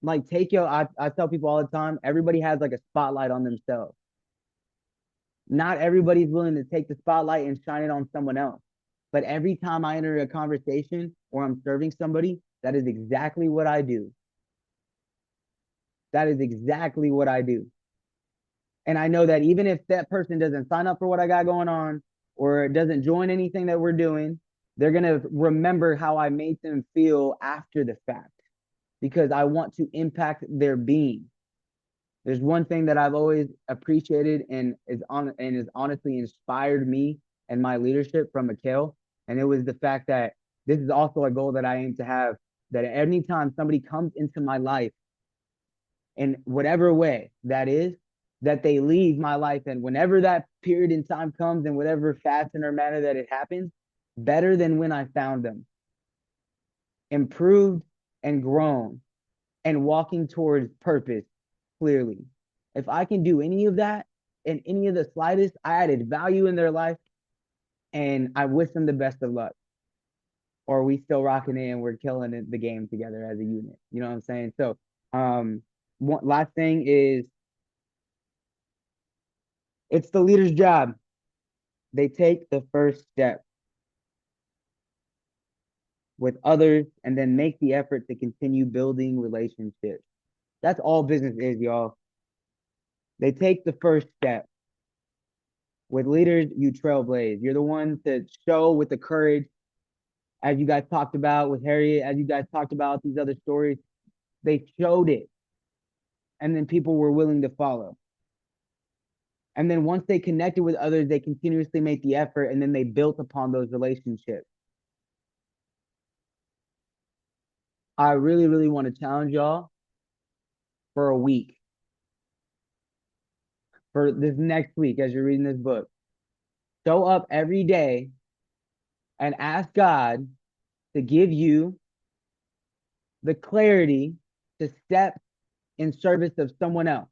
Like I tell people all the time, everybody has like a spotlight on themselves. Not everybody's willing to take the spotlight and shine it on someone else. But every time I enter a conversation or I'm serving somebody, that is exactly what I do. That is exactly what I do. And I know that even if that person doesn't sign up for what I got going on or doesn't join anything that we're doing, they're going to remember how I made them feel after the fact because I want to impact their being. There's one thing that I've always appreciated and is honestly inspired me and my leadership from Mikhail. And it was the fact that this is also a goal that I aim to have, that anytime somebody comes into my life in whatever way that is, that they leave my life. And whenever that period in time comes in whatever fashion or manner that it happens, better than when I found them, improved and grown and walking towards purpose clearly. If I can do any of that in any of the slightest, I added value in their life and I wish them the best of luck. Or we still rocking it and we're killing the game together as a unit. You know what I'm saying? So one last thing is it's the leader's job. They take the first step with others and then make the effort to continue building relationships. That's all business is, y'all. They take the first step. With leaders, you trailblaze. You're the one to show with the courage, as you guys talked about with Harriet, as you guys talked about these other stories. They showed it. And then people were willing to follow. And then once they connected with others, they continuously made the effort and then they built upon those relationships. I really, really want to challenge y'all for a week. For this next week, as you're reading this book, show up every day and ask God to give you the clarity to step in service of someone else.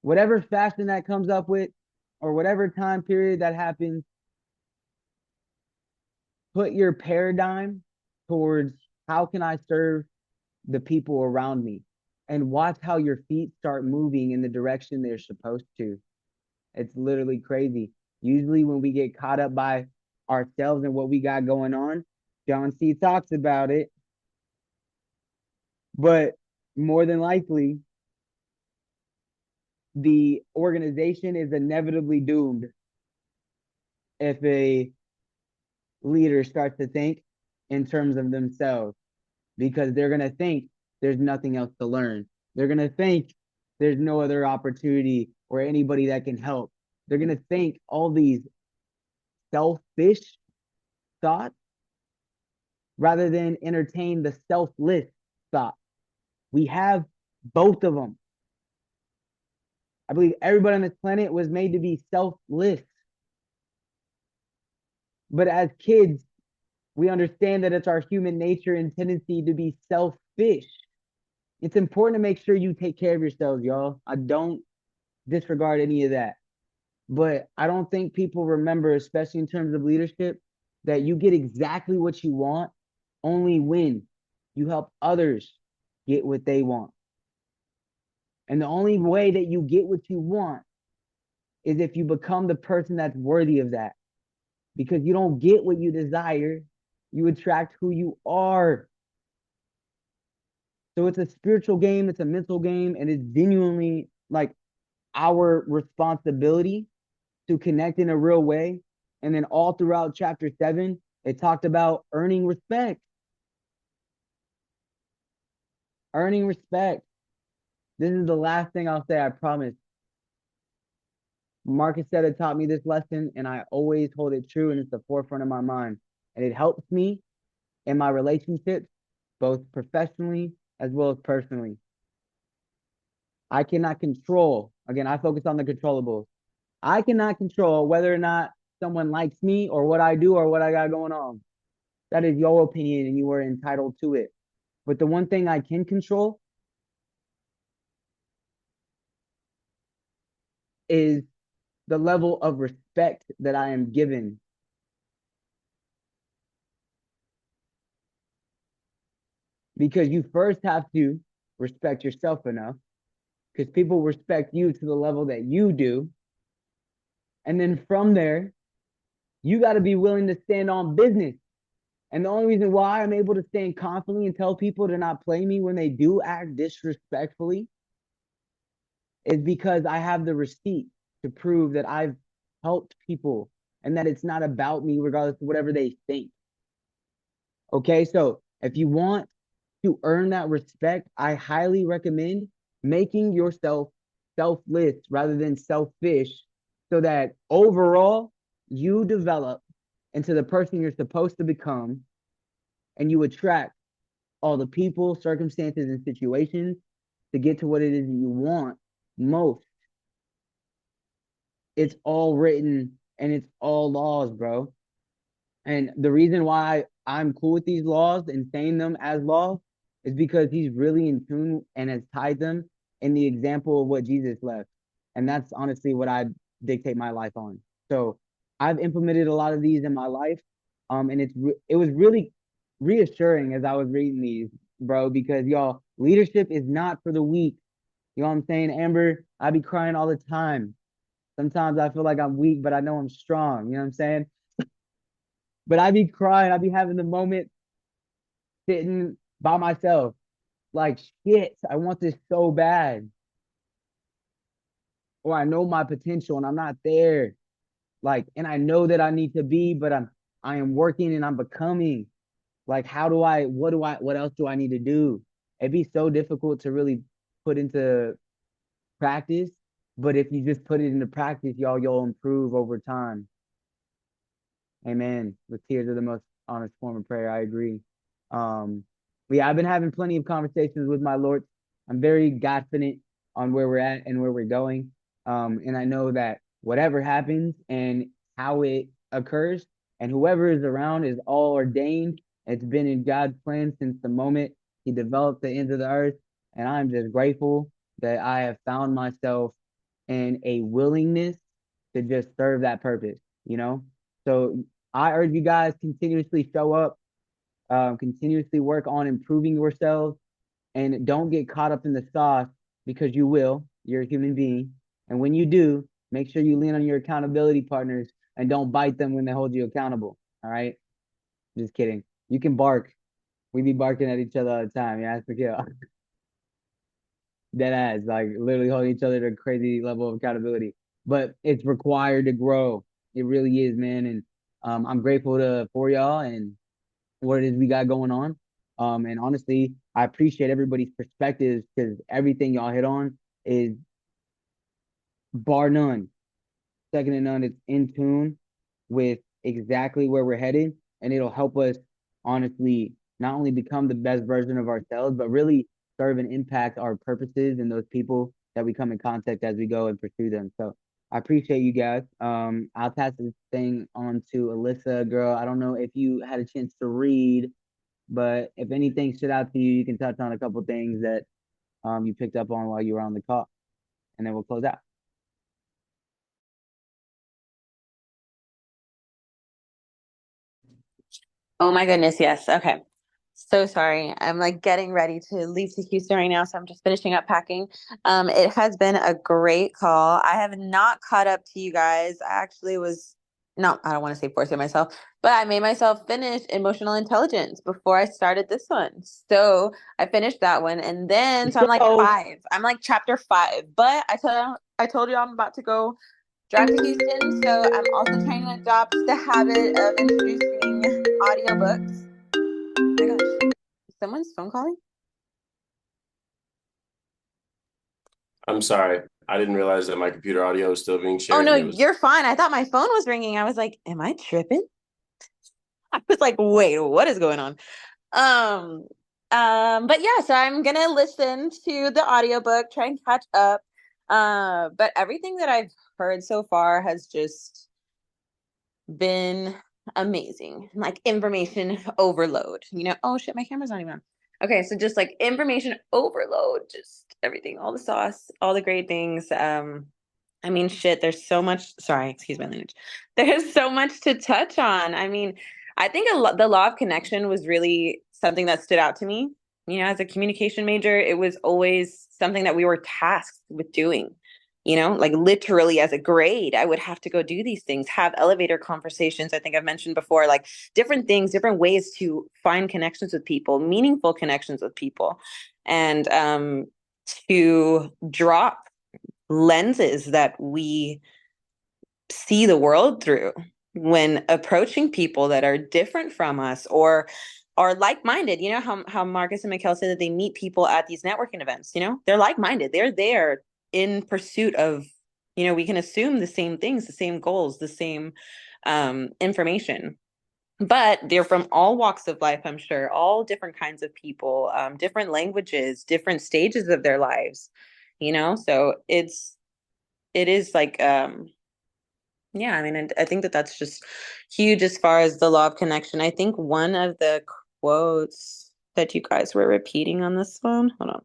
Whatever fashion that comes up with, or whatever time period that happens, put your paradigm towards how can I serve the people around me, and watch how your feet start moving in the direction they're supposed to. It's literally crazy. Usually when we get caught up by ourselves and what we got going on, John C. talks about it, but more than likely, the organization is inevitably doomed if a leader starts to think in terms of themselves, because they're going to think there's nothing else to learn. They're going to think there's no other opportunity or anybody that can help. They're going to think all these selfish thoughts rather than entertain the selfless thought. We have both of them. I believe everybody on this planet was made to be selfless. But as kids, we understand that it's our human nature and tendency to be selfish. It's important to make sure you take care of yourselves, y'all. I don't disregard any of that. But I don't think people remember, especially in terms of leadership, that you get exactly what you want only when you help others get what they want. And the only way that you get what you want is if you become the person that's worthy of that. Because you don't get what you desire, you attract who you are. So it's a spiritual game, it's a mental game, and it's genuinely like our responsibility to connect in a real way. And then all throughout chapter 7, it talked about earning respect. Earning respect. This is the last thing I'll say, I promise. Marcus said it taught me this lesson, and I always hold it true, and it's the forefront of my mind. And it helps me in my relationships, both professionally as well as personally. I cannot control, again, I focus on the controllables. I cannot control whether or not someone likes me or what I do or what I got going on. That is your opinion, and you are entitled to it. But the one thing I can control is the level of respect that I am given. Because you first have to respect yourself enough, because people respect you to the level that you do. And then from there, you got to be willing to stand on business. And the only reason why I'm able to stand confidently and tell people to not play me when they do act disrespectfully is because I have the receipt to prove that I've helped people and that it's not about me, regardless of whatever they think. Okay, so if you want to earn that respect, I highly recommend making yourself selfless rather than selfish, so that overall you develop into the person you're supposed to become, and you attract all the people, circumstances, and situations to get to what it is that you want most. It's all written and it's all laws, bro. And the reason why I'm cool with these laws and saying them as laws is because he's really in tune and has tied them in the example of what Jesus left. And that's honestly what I dictate my life on. So I've implemented a lot of these in my life. And it was really reassuring as I was reading these, bro, because y'all, leadership is not for the weak. You know what I'm saying? Amber, I be crying all the time. Sometimes I feel like I'm weak, but I know I'm strong. You know what I'm saying? But I be crying. I be having the moment sitting by myself. Like, shit, I want this so bad. Or I know my potential and I'm not there. Like, and I know that I need to be, but I am working and I'm becoming. Like, what else do I need to do? It'd be so difficult to really put into practice. But if you just put it into practice, you'll improve over time. Amen. With tears are the most honest form of prayer. I agree. But yeah, I've been having plenty of conversations with my Lord. I'm very confident on where we're at and where we're going. And I know that whatever happens and how it occurs and whoever is around is all ordained. It's been in God's plan since the moment he developed the ends of the earth. And I'm just grateful that I have found myself in a willingness to just serve that purpose, you know? So I urge you guys continuously show up, continuously work on improving yourselves, and don't get caught up in the sauce, because you will. You're a human being. And when you do, make sure you lean on your accountability partners and don't bite them when they hold you accountable. All right? Just kidding. You can bark. We be barking at each other all the time. Yeah, that's the kill. Dead ass, like literally holding each other to a crazy level of accountability. But it's required to grow. It really is, man. And I'm grateful for y'all and what it is we got going on. And honestly, I appreciate everybody's perspectives, because everything y'all hit on is bar none, second to none. It's in tune with exactly where we're headed, and it'll help us honestly not only become the best version of ourselves, but really serve and impact our purposes and those people that we come in contact as we go and pursue them. So I appreciate you guys. I'll pass this thing on to Alyssa. Girl, I don't know if you had a chance to read, but if anything stood out to you, you can touch on a couple things that you picked up on while you were on the call, and then we'll close out. Oh my goodness, yes. Okay. So sorry. I'm like getting ready to leave to Houston right now, so I'm just finishing up packing. It has been a great call. I have not caught up to you guys. I actually was no, I don't want to say forcing myself, but I made myself finish emotional intelligence before I started this one. So I finished that one, and then so I'm like Go. 5. I'm like chapter 5. But I told you I'm about to go drive to Houston, so I'm also trying to adopt the habit of introducing audiobooks. Oh my gosh, is someone's phone calling? I'm sorry. I didn't realize that my computer audio was still being Oh shared no, and it was you're fine. I thought my phone was ringing. I was like, am I tripping? I was like, wait, what is going on? Um, but yeah, so I'm gonna listen to the audiobook, try and catch up. But everything that I've heard so far has just been amazing. Like information overload. Oh shit, my camera's not even on. Okay, so just like information overload, just everything, all the sauce, all the great things. I mean, shit, there's so much. Sorry, excuse my language. There's so much to touch on. I mean, I think the law of connection was really something that stood out to me. As a communication major, it was always something that we were tasked with doing. Like literally as a grade, I would have to go do these things, have elevator conversations. I think I've mentioned before, like different things, different ways to find connections with people, meaningful connections with people, and to drop lenses that we see the world through when approaching people that are different from us or are like-minded. How Marcus and Mikkel say that they meet people at these networking events. They're like-minded. They're there in pursuit of, we can assume the same things, the same goals, the same information. But they're from all walks of life, I'm sure, all different kinds of people, different languages, different stages of their lives. So it is like yeah, I mean, I think that that's just huge as far as the law of connection. I think one of the quotes that you guys were repeating on this one, hold on.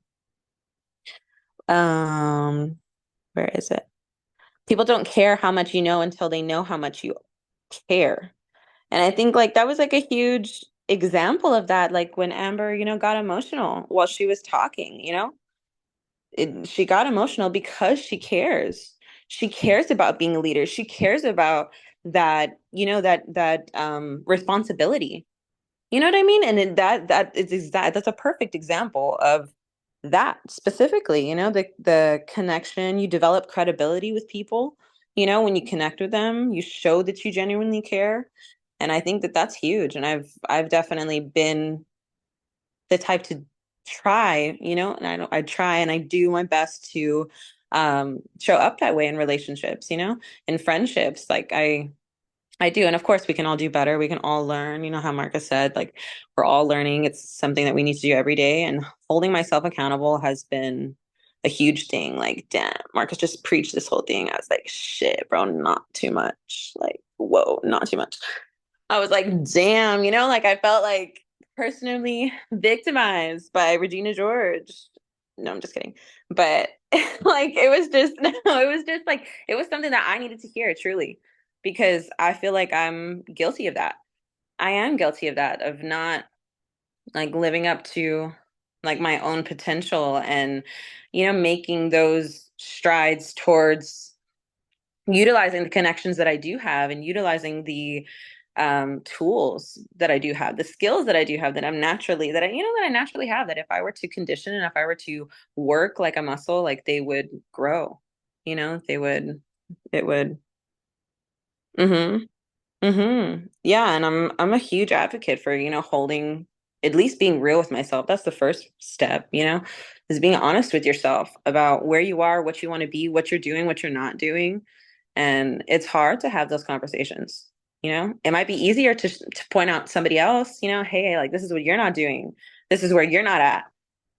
Where is it? People don't care how much you know until they know how much you care. And I think like that was like a huge example of that, like when Amber, got emotional while she was talking. She got emotional because she cares. She cares about being a leader. She cares about that, responsibility. You know what I mean? And that is exact. That's a perfect example of that specifically. The connection. You develop credibility with people. When you connect with them, you show that you genuinely care. And I think that that's huge. And I've definitely been the type to try, and I try and I do my best to show up that way in relationships, in friendships. Like I do. And of course we can all do better. We can all learn, how Marcus said, like we're all learning. It's something that we need to do every day. And holding myself accountable has been a huge thing. Like, damn, Marcus just preached this whole thing. I was like, shit, bro, not too much. Like, whoa, not too much. I was like, damn, like I felt like personally victimized by Regina George. No, I'm just kidding. But like it was just no, it was just like it was something that I needed to hear truly because I feel like I'm guilty of that. I am guilty of that, of not like living up to like my own potential and making those strides towards utilizing the connections that I do have and utilizing the tools that I do have, the skills that I do have that I'm naturally that I naturally have, that if I were to condition and if I were to work like a muscle, like they would grow, they would, it would. Mm-hmm. Mm-hmm. Yeah, and I'm a huge advocate for, holding, at least being real with myself. That's the first step, is being honest with yourself about where you are, what you want to be, what you're doing, what you're not doing. And it's hard to have those conversations. It might be easier to point out somebody else, hey, like this is what you're not doing. This is where you're not at.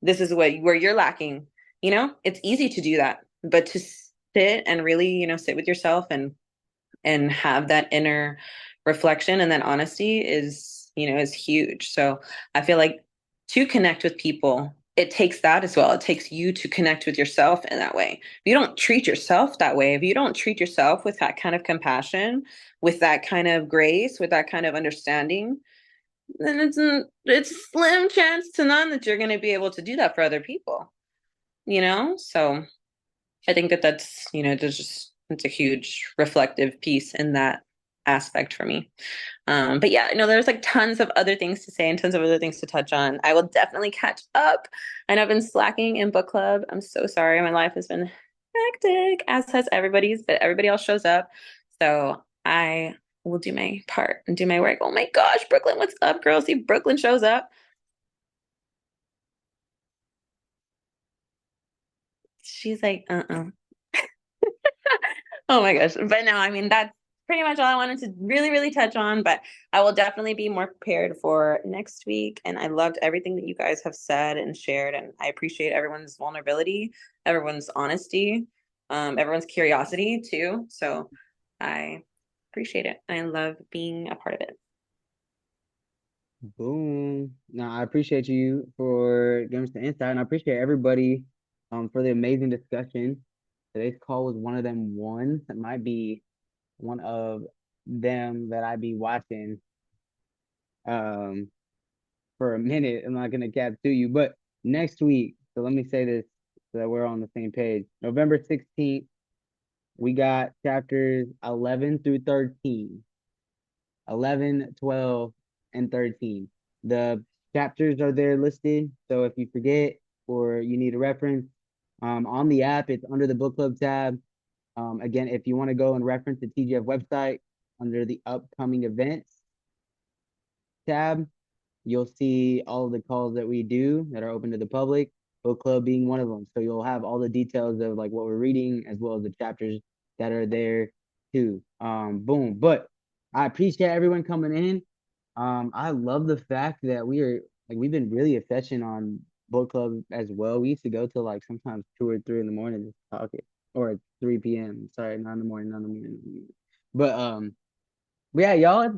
This is where you're lacking. It's easy to do that, but to sit and really, sit with yourself and have that inner reflection and that honesty is huge. So I feel like to connect with people, it takes that as well. It takes you to connect with yourself in that way. If you don't treat yourself that way, if you don't treat yourself with that kind of compassion, with that kind of grace, with that kind of understanding, then it's slim chance to none that you're going to be able to do that for other people. So I think that that's, there's just, it's a huge reflective piece in that aspect for me. But yeah, no, there's like tons of other things to say and tons of other things to touch on. I will definitely catch up. And I've been slacking in book club. I'm so sorry. My life has been hectic, as has everybody's, but everybody else shows up. So I will do my part and do my work. Oh my gosh, Brooklyn, what's up, girl? See, Brooklyn shows up. She's like, Oh my gosh. But no, I mean, that's pretty much all I wanted to really, really touch on. But I will definitely be more prepared for next week. And I loved everything that you guys have said and shared. And I appreciate everyone's vulnerability, everyone's honesty, everyone's curiosity too. So I appreciate it. I love being a part of it. Boom. Now I appreciate you for giving us the insight, and I appreciate everybody for the amazing discussion. Today's call was one of them ones. It might be one of them that I be watching for a minute. I'm not gonna cap to you, but next week, so let me say this so that we're on the same page. November 16th, we got chapters 11 through 13. 11, 12, and 13. The chapters are there listed. So if you forget or you need a reference, on the app, it's under the book club tab. Again, if you want to go and reference the TGF website under the upcoming events tab, you'll see all of the calls that we do that are open to the public, book club being one of them. So you'll have all the details of like what we're reading as well as the chapters that are there too. Boom. But I appreciate everyone coming in. I love the fact that we've been really efficient on book club as well. We used to go till like sometimes 2 or 3 in the morning just talking, or 3 p.m. Sorry, not in the morning, not in the morning. But yeah, y'all,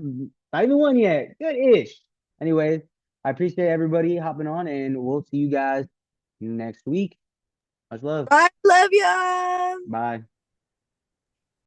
not even one yet. Good-ish. Anyways, I appreciate everybody hopping on, and we'll see you guys next week. Much love. I love ya. Bye.